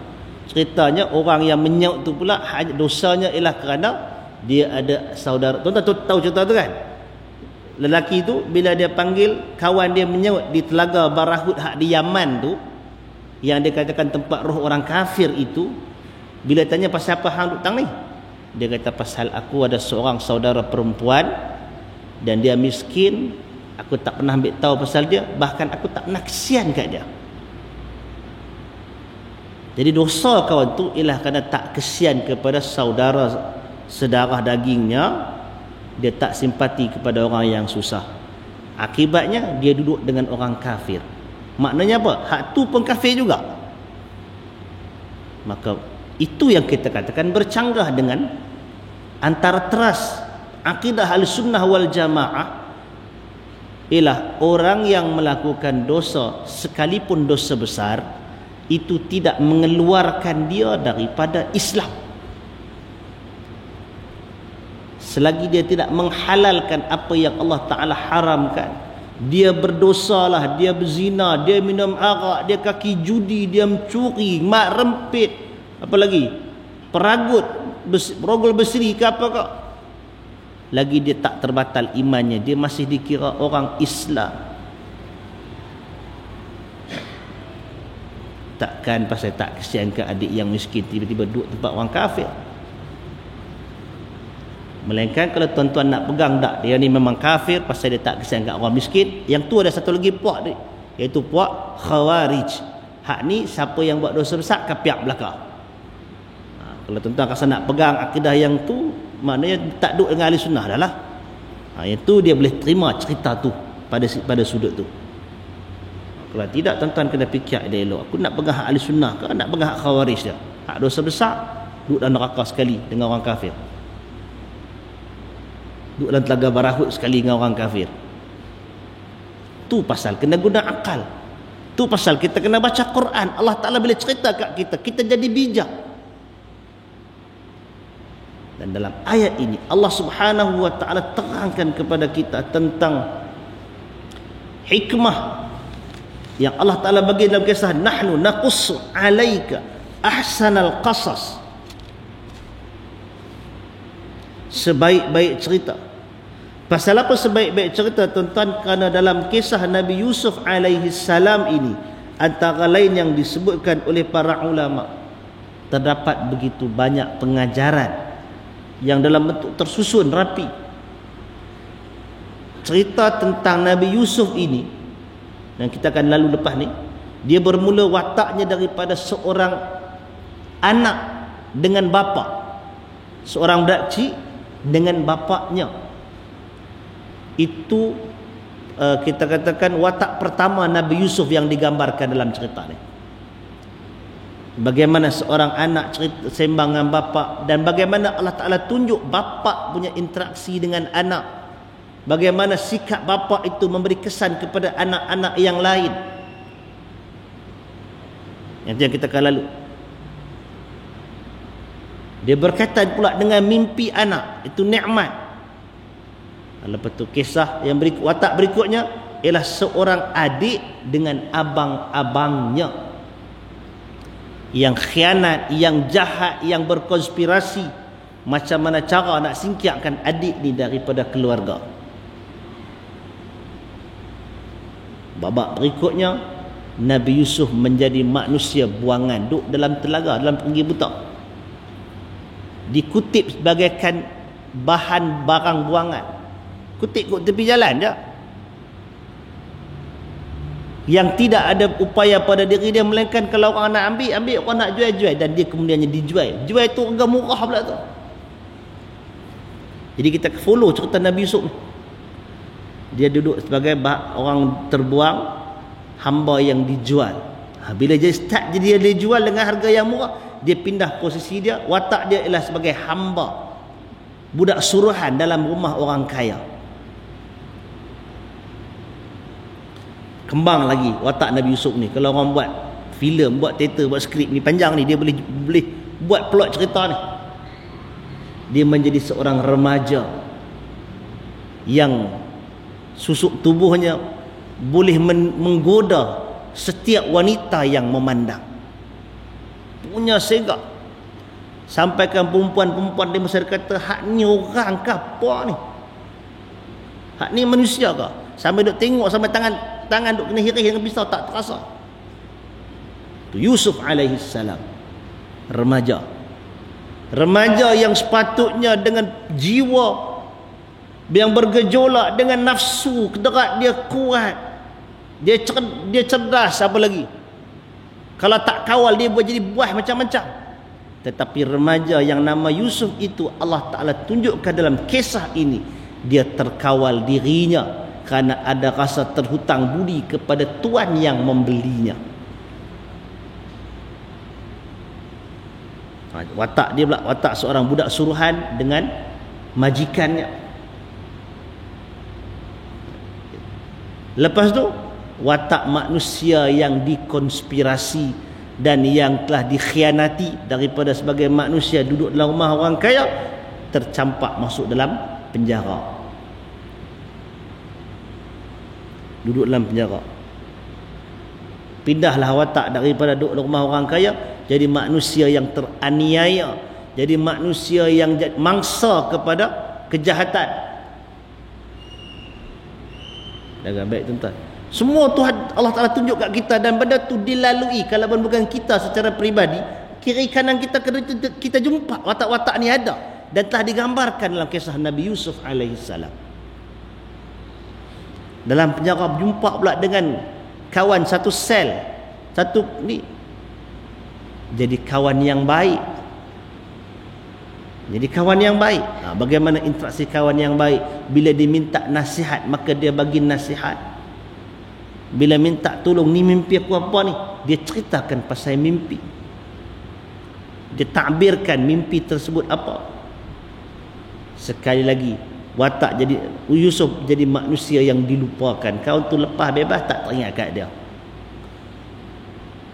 Ceritanya orang yang menyaut tu pula dosanya ialah kerana dia ada saudara. Tuan-tuan tahu cerita tu kan? Lelaki tu bila dia panggil kawan dia menyaut di Telaga Barahud hak di Yaman tu, yang dia katakan tempat roh orang kafir itu, bila tanya pasal apa hang duk tang ni? Dia kata pasal aku ada seorang saudara perempuan dan dia miskin, aku tak pernah ambil tahu pasal dia, bahkan aku tak pernah kesian kat dia. Jadi dosa kawan tu ialah kerana tak kesian kepada saudara sedarah dagingnya, dia tak simpati kepada orang yang susah. Akibatnya dia duduk dengan orang kafir. Maknanya apa? Hak tu pun kafir juga. Maka itu yang kita katakan bercanggah dengan antara teras akidah Ahlussunnah wal Jamaah ialah orang yang melakukan dosa sekalipun dosa besar itu tidak mengeluarkan dia daripada Islam selagi dia tidak menghalalkan apa yang Allah Ta'ala haramkan. Dia berdosalah, dia berzina, dia minum arak, dia kaki judi, dia mencuri, mak rempit, apa lagi, peragut, rogol berseri ke apa kak, lagi dia tak terbatal imannya, dia masih dikira orang Islam. Takkan pasal tak kesian ke adik yang miskin tiba-tiba duduk tempat orang kafir. Melainkan kalau tuan-tuan nak pegang tak, dia ni memang kafir pasal dia tak kesian kat orang miskin. Yang tu ada satu lagi puak dia, iaitu puak Khawarij. Hak ni siapa yang buat dosa besar kapiak belakang. Kalau tuan-tuan rasa nak pegang akidah yang tu, maknanya tak duduk dengan ahli sunnah dah lah. Yang tu dia boleh terima cerita tu pada sudut tu. Kalau tidak, tuan-tuan kena fikir dia elok. Aku nak pegang hak ahli sunnah ke nak pegang hak Khawarij dia? Hak dosa besar duduk dalam neraka sekali dengan orang kafir, duduk dalam telaga barahut sekali dengan orang kafir. Tu pasal kena guna akal. Tu pasal kita kena baca Quran. Allah Ta'ala bila cerita kat kita, kita jadi bijak. Dan dalam ayat ini Allah Subhanahu wa Ta'ala terangkan kepada kita tentang hikmah yang Allah Ta'ala bagi dalam kisah nahnu naqussu alaika ahsanal qasas, sebaik-baik cerita. Pasal apa sebaik-baik cerita, tuan-tuan? Kerana dalam kisah Nabi Yusuf alaihi salam ini, antara lain yang disebutkan oleh para ulama, terdapat begitu banyak pengajaran yang dalam bentuk tersusun rapi. Cerita tentang Nabi Yusuf ini, dan kita akan lalu lepas ni, dia bermula wataknya daripada seorang anak dengan bapa, seorang budak dengan bapaknya. Itu kita katakan watak pertama Nabi Yusuf yang digambarkan dalam cerita ni. Bagaimana seorang anak cerita sembang dengan bapa, dan bagaimana Allah Ta'ala tunjuk bapa punya interaksi dengan anak, bagaimana sikap bapa itu memberi kesan kepada anak-anak yang lain. Yang kita akan lalu, dia berkaitan pula dengan mimpi anak, itu nikmat. Lepas tu kisah yang watak berikutnya ialah seorang adik dengan abang-abangnya yang khianat, yang jahat, yang berkonspirasi, macam mana cara nak singkirkan adik ni daripada keluarga. Babak berikutnya, Nabi Yusuf menjadi manusia buangan, duduk dalam telaga, dalam pergi buta, dikutip sebagaikan bahan barang buangan, kutip kat tepi jalan je, yang tidak ada upaya pada diri dia, melainkan kalau orang nak ambil, orang nak jual, dan dia kemudiannya dijual. Jual tu harga murah pula tu. Jadi kita follow cerita Nabi Yusuf ni. Dia duduk sebagai orang terbuang, hamba yang dijual. Bila dia start jadi dia dijual dengan harga yang murah, dia pindah posisi dia, watak dia ialah sebagai hamba, budak suruhan dalam rumah orang kaya. Kembang lagi watak Nabi Yusuf ni. Kalau orang buat filem, buat teater, buat skrip ni panjang ni, dia boleh buat plot cerita ni. Dia menjadi seorang remaja yang susuk tubuhnya boleh menggoda setiap wanita yang memandang. Punya segak. Sampaikan perempuan-perempuan di masa dia kata, hak ni orang ke apa ni? Hak ni manusia ke? Sampai duk tengok, sampai tangan duk kena hirih dengan pisau tak terasa. Tu Yusuf alaihi salam, remaja yang sepatutnya dengan jiwa yang bergejolak, dengan nafsu kederat dia kuat, dia cerdas, apa lagi, Kalau tak kawal dia buat jadi buah macam-macam. Tetapi remaja yang nama Yusuf itu Allah Ta'ala tunjukkan dalam kisah ini, dia terkawal dirinya kerana ada rasa terhutang budi kepada tuan yang membelinya. Watak dia pula watak seorang budak suruhan dengan majikannya. Lepas tu watak manusia yang dikonspirasi dan yang telah dikhianati daripada sebagai manusia duduk dalam rumah orang kaya, tercampak masuk dalam penjara. Duduk dalam penjara. Pindahlah watak daripada duduk dalam rumah orang kaya jadi manusia yang teraniaya, jadi manusia yang mangsa kepada kejahatan. Jangan baik tuan-tuan. Semua Tuhan Allah Ta'ala tunjuk kat kita, dan benda tu dilalui. Kalau bukan kita secara peribadi, kiri kanan kita jumpa watak-watak ni ada dan telah digambarkan dalam kisah Nabi Yusuf alaihissalam. Dalam penjara berjumpa pula dengan kawan satu sel, satu ni, jadi kawan yang baik. Jadi kawan yang baik. Bagaimana interaksi kawan yang baik? Bila diminta nasihat, maka dia bagi nasihat. Bila minta tolong, ni mimpi aku apa ni, dia ceritakan pasal mimpi. Dia takbirkan mimpi tersebut apa. Sekali lagi, watak jadi Yusuf jadi manusia yang dilupakan. Kawan tu lepas bebas, tak teringat kat dia.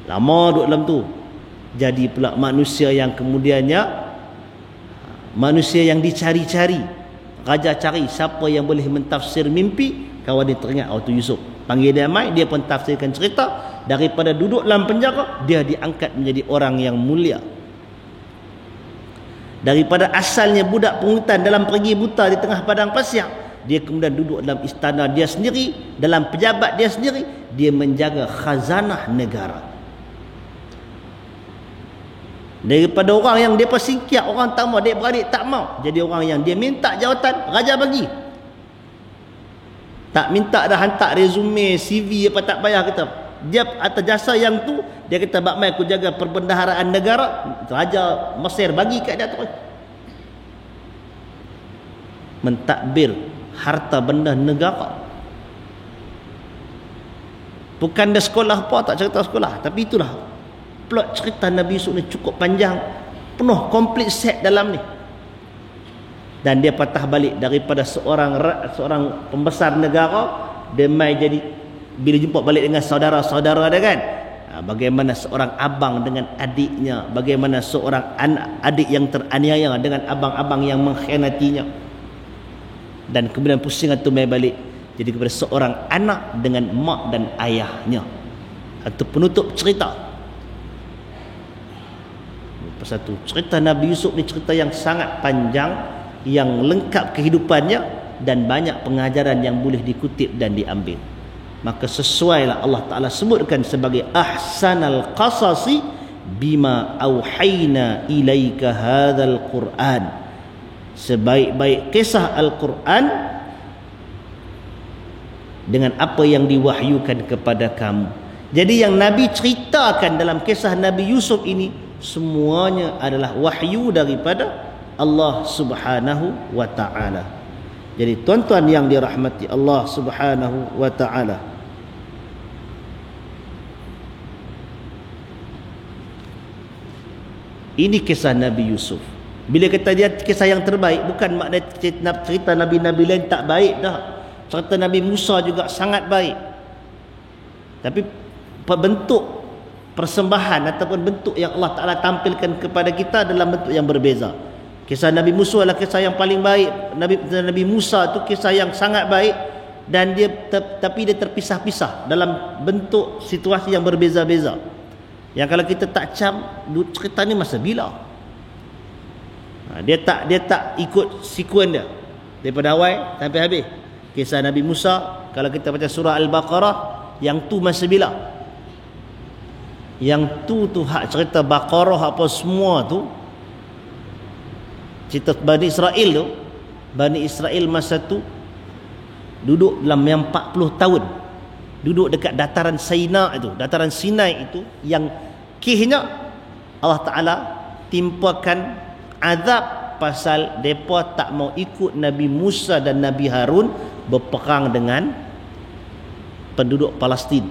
Lama duduk dalam tu. Jadi pula manusia yang kemudiannya manusia yang dicari-cari. Raja cari siapa yang boleh mentafsir mimpi. Kawan dia teringat, oh tu Yusuf. Panggil dia mai, dia pun tafsirkan cerita. Daripada duduk dalam penjara, dia diangkat menjadi orang yang mulia. Daripada asalnya budak pungutan dalam pergi buta di tengah padang pasir, dia kemudian duduk dalam istana dia sendiri, dalam pejabat dia sendiri, dia menjaga khazanah negara. Daripada orang yang dia singkir, orang tak mau, dia beradik tak mau, jadi orang yang dia minta jawatan, raja bagi. Tak minta dah hantar resume, CV apa, tak payah kata. Dia atas jasa yang tu, dia kata bak mai aku jaga perbendaharaan negara, raja Mesir bagi kat dia terus. Mentadbir harta benda negara. Bukan dia sekolah apa, tak cerita sekolah, tapi itulah plot cerita Nabi Yusuf ni cukup panjang, penuh komplit set dalam ni. Dan dia patah balik daripada seorang pembesar negara, dia mai jadi, bila jumpa balik dengan saudara-saudara dia kan, bagaimana seorang abang dengan adiknya, bagaimana seorang adik yang teraniaya dengan abang-abang yang mengkhianatinya, dan kemudian pusingan tu mai balik jadi kepada seorang anak dengan mak dan ayahnya. Itu penutup cerita. Pasal tu cerita Nabi Yusuf ni cerita yang sangat panjang, yang lengkap kehidupannya, dan banyak pengajaran yang boleh dikutip dan diambil. Maka sesuailah Allah Ta'ala sebutkan sebagai ahsanal qasasi bima auhayna ilaika hadzal Qur'an. Sebaik-baik kisah Al-Quran dengan apa yang diwahyukan kepada kamu. Jadi yang Nabi ceritakan dalam kisah Nabi Yusuf ini semuanya adalah wahyu daripada Allah Subhanahu wa ta'ala. Jadi tuan-tuan yang dirahmati Allah Subhanahu wa ta'ala, ini kisah Nabi Yusuf. Bila kata dia kisah yang terbaik, bukan makna cerita Nabi-Nabi lain tak baik dah. Cerita Nabi Musa juga sangat baik. Tapi bentuk persembahan ataupun bentuk yang Allah Ta'ala tampilkan kepada kita dalam bentuk yang berbeza. Kisah Nabi Musa adalah kisah yang paling baik. Nabi Musa itu kisah yang sangat baik, dan dia tapi dia terpisah-pisah dalam bentuk situasi yang berbeza-beza. Yang kalau kita tak cam cerita ni masa bila, dia tak ikut sekuen dia daripada awal sampai habis. Kisah Nabi Musa, kalau kita baca surah Al-Baqarah, yang tu masa bila, yang tu hak cerita Baqarah apa semua tu, cerita Bani Israel tu. Bani Israel masa tu duduk dalam yang 40 tahun, duduk dekat dataran Sinai itu, dataran Sinai itu yang Kihnya Allah Ta'ala timpakan azab pasal mereka tak mau ikut Nabi Musa dan Nabi Harun berperang dengan penduduk Palestin.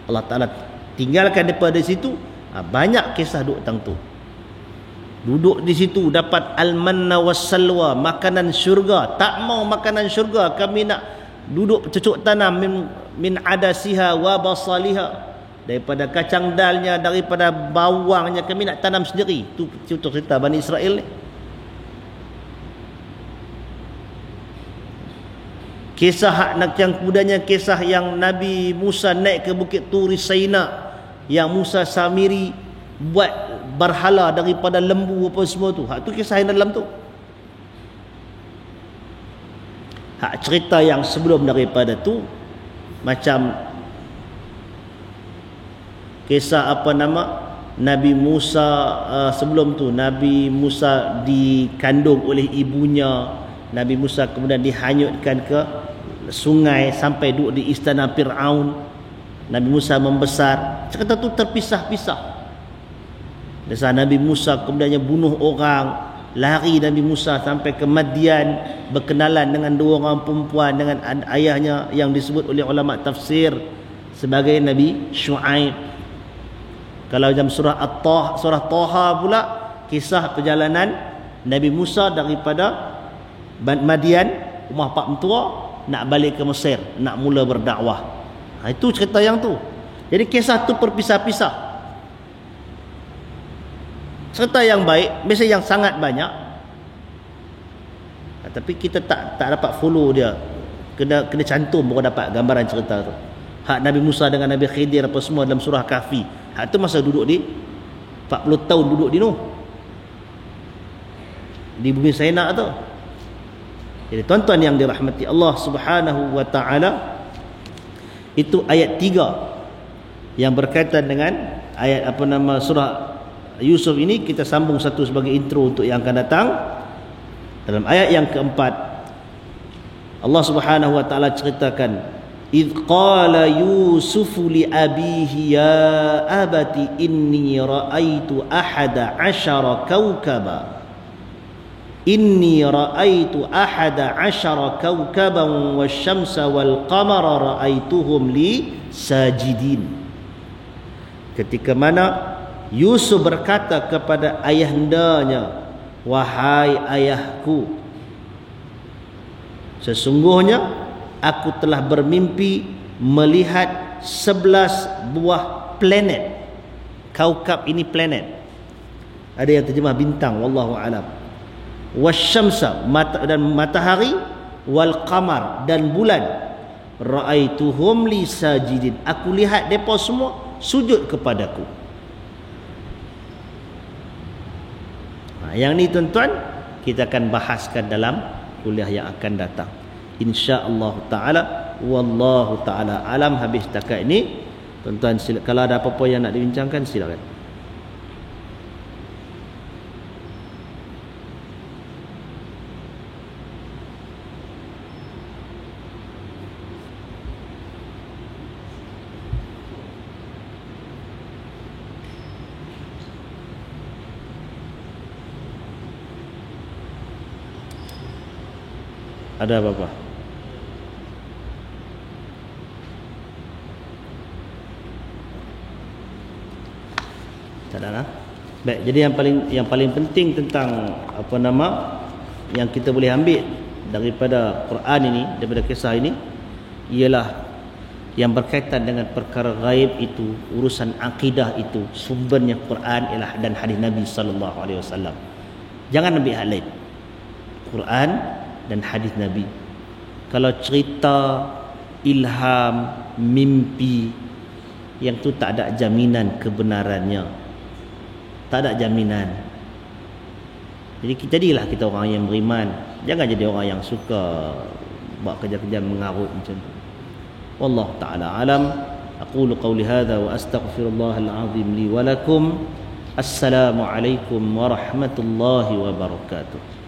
Allah Ta'ala tinggalkan daripada situ. Banyak kisah duduk tang tu. Duduk di situ dapat al-manna was-salwa, makanan syurga. Tak mau makanan syurga, kami nak duduk cucuk tanam min adasiha wa basaliha, daripada kacang dalnya, daripada bawangnya kami nak tanam sendiri. Tu cerita Bani Israel ni. Kisah hak nak yang kudanya, kisah yang Nabi Musa naik ke Bukit Turi Saina, yang Musa Samiri buat berhala daripada lembu apa semua tu. Hak tu kisah yang dalam tu. Hak cerita yang sebelum daripada tu macam kisah apa nama Nabi Musa, sebelum tu Nabi Musa dikandung oleh ibunya. Nabi Musa kemudian dihanyutkan ke sungai sampai duduk di istana Fir'aun. Nabi Musa membesar. Cerita tu terpisah-pisah. Dasar Nabi Musa kemudiannya bunuh orang, lari Nabi Musa sampai ke Madian, berkenalan dengan dua orang perempuan, dengan ayahnya yang disebut oleh ulama tafsir sebagai Nabi Shu'aib. Kalau dalam surah Taha pula, kisah perjalanan Nabi Musa daripada Madian, rumah pak mentua, nak balik ke Mesir, nak mula berdakwah. Itu cerita yang tu. Jadi kisah tu berpisah-pisah. Cerita yang baik, biasa yang sangat banyak. Tapi kita tak dapat follow dia. Kena cantum baru dapat gambaran cerita tu. Hak Nabi Musa dengan Nabi Khidir apa semua dalam surah Kahfi. Hak tu masa duduk di 40 tahun duduk di Nuh, di bumi Saina tu. Jadi tuan-tuan yang dirahmati Allah Subhanahu wa taala, itu ayat 3 yang berkaitan dengan ayat apa nama surah Yusuf ini. Kita sambung satu sebagai intro untuk yang akan datang. Dalam ayat yang keempat, Allah Subhanahu wa taala ceritakan, "Idz qala Yusufu li abihi ya abati inni ra'aitu ahada 'ashara kawkaba." Inni ra'aitu ahada 'ashara kawkaban wasyamsa wal qamara ra'aituhum li sajidin. Ketika mana Yusuf berkata kepada ayahandanya, "Wahai ayahku, sesungguhnya aku telah bermimpi melihat 11 buah planet." Kaukab ini planet. Ada yang terjemah bintang, wallahu alam. Wasyamsa, dan matahari, wal qamar, dan bulan. Ra'aituhum li sajidin, aku lihat mereka semua sujud kepadaku. Yang ni tuan-tuan kita akan bahaskan dalam kuliah yang akan datang, insya-Allah taala. Wallahu taala alam. Habis setakat ini tuan-tuan, kalau ada apa-apa yang nak dibincangkan silakan. Ada apa-apa? Tak ada lah. Baik, jadi yang paling penting tentang apa nama yang kita boleh ambil daripada Quran ini, daripada kisah ini, ialah yang berkaitan dengan perkara gaib itu, urusan akidah itu, sumbernya Quran ialah dan hadis Nabi sallallahu alaihi wasallam. Jangan ambil hal lain. Quran dan hadis Nabi. Kalau cerita ilham, mimpi, yang tu tak ada jaminan kebenarannya, tak ada jaminan. Jadi jadilah kita orang yang beriman. Jangan jadi orang yang suka buat kerja-kerja mengarut macam tu. Wallahu ta'ala alam. Aqulu qawli hadha wa astaghfirullahal azim li wa lakum. Assalamualaikum warahmatullahi wabarakatuh.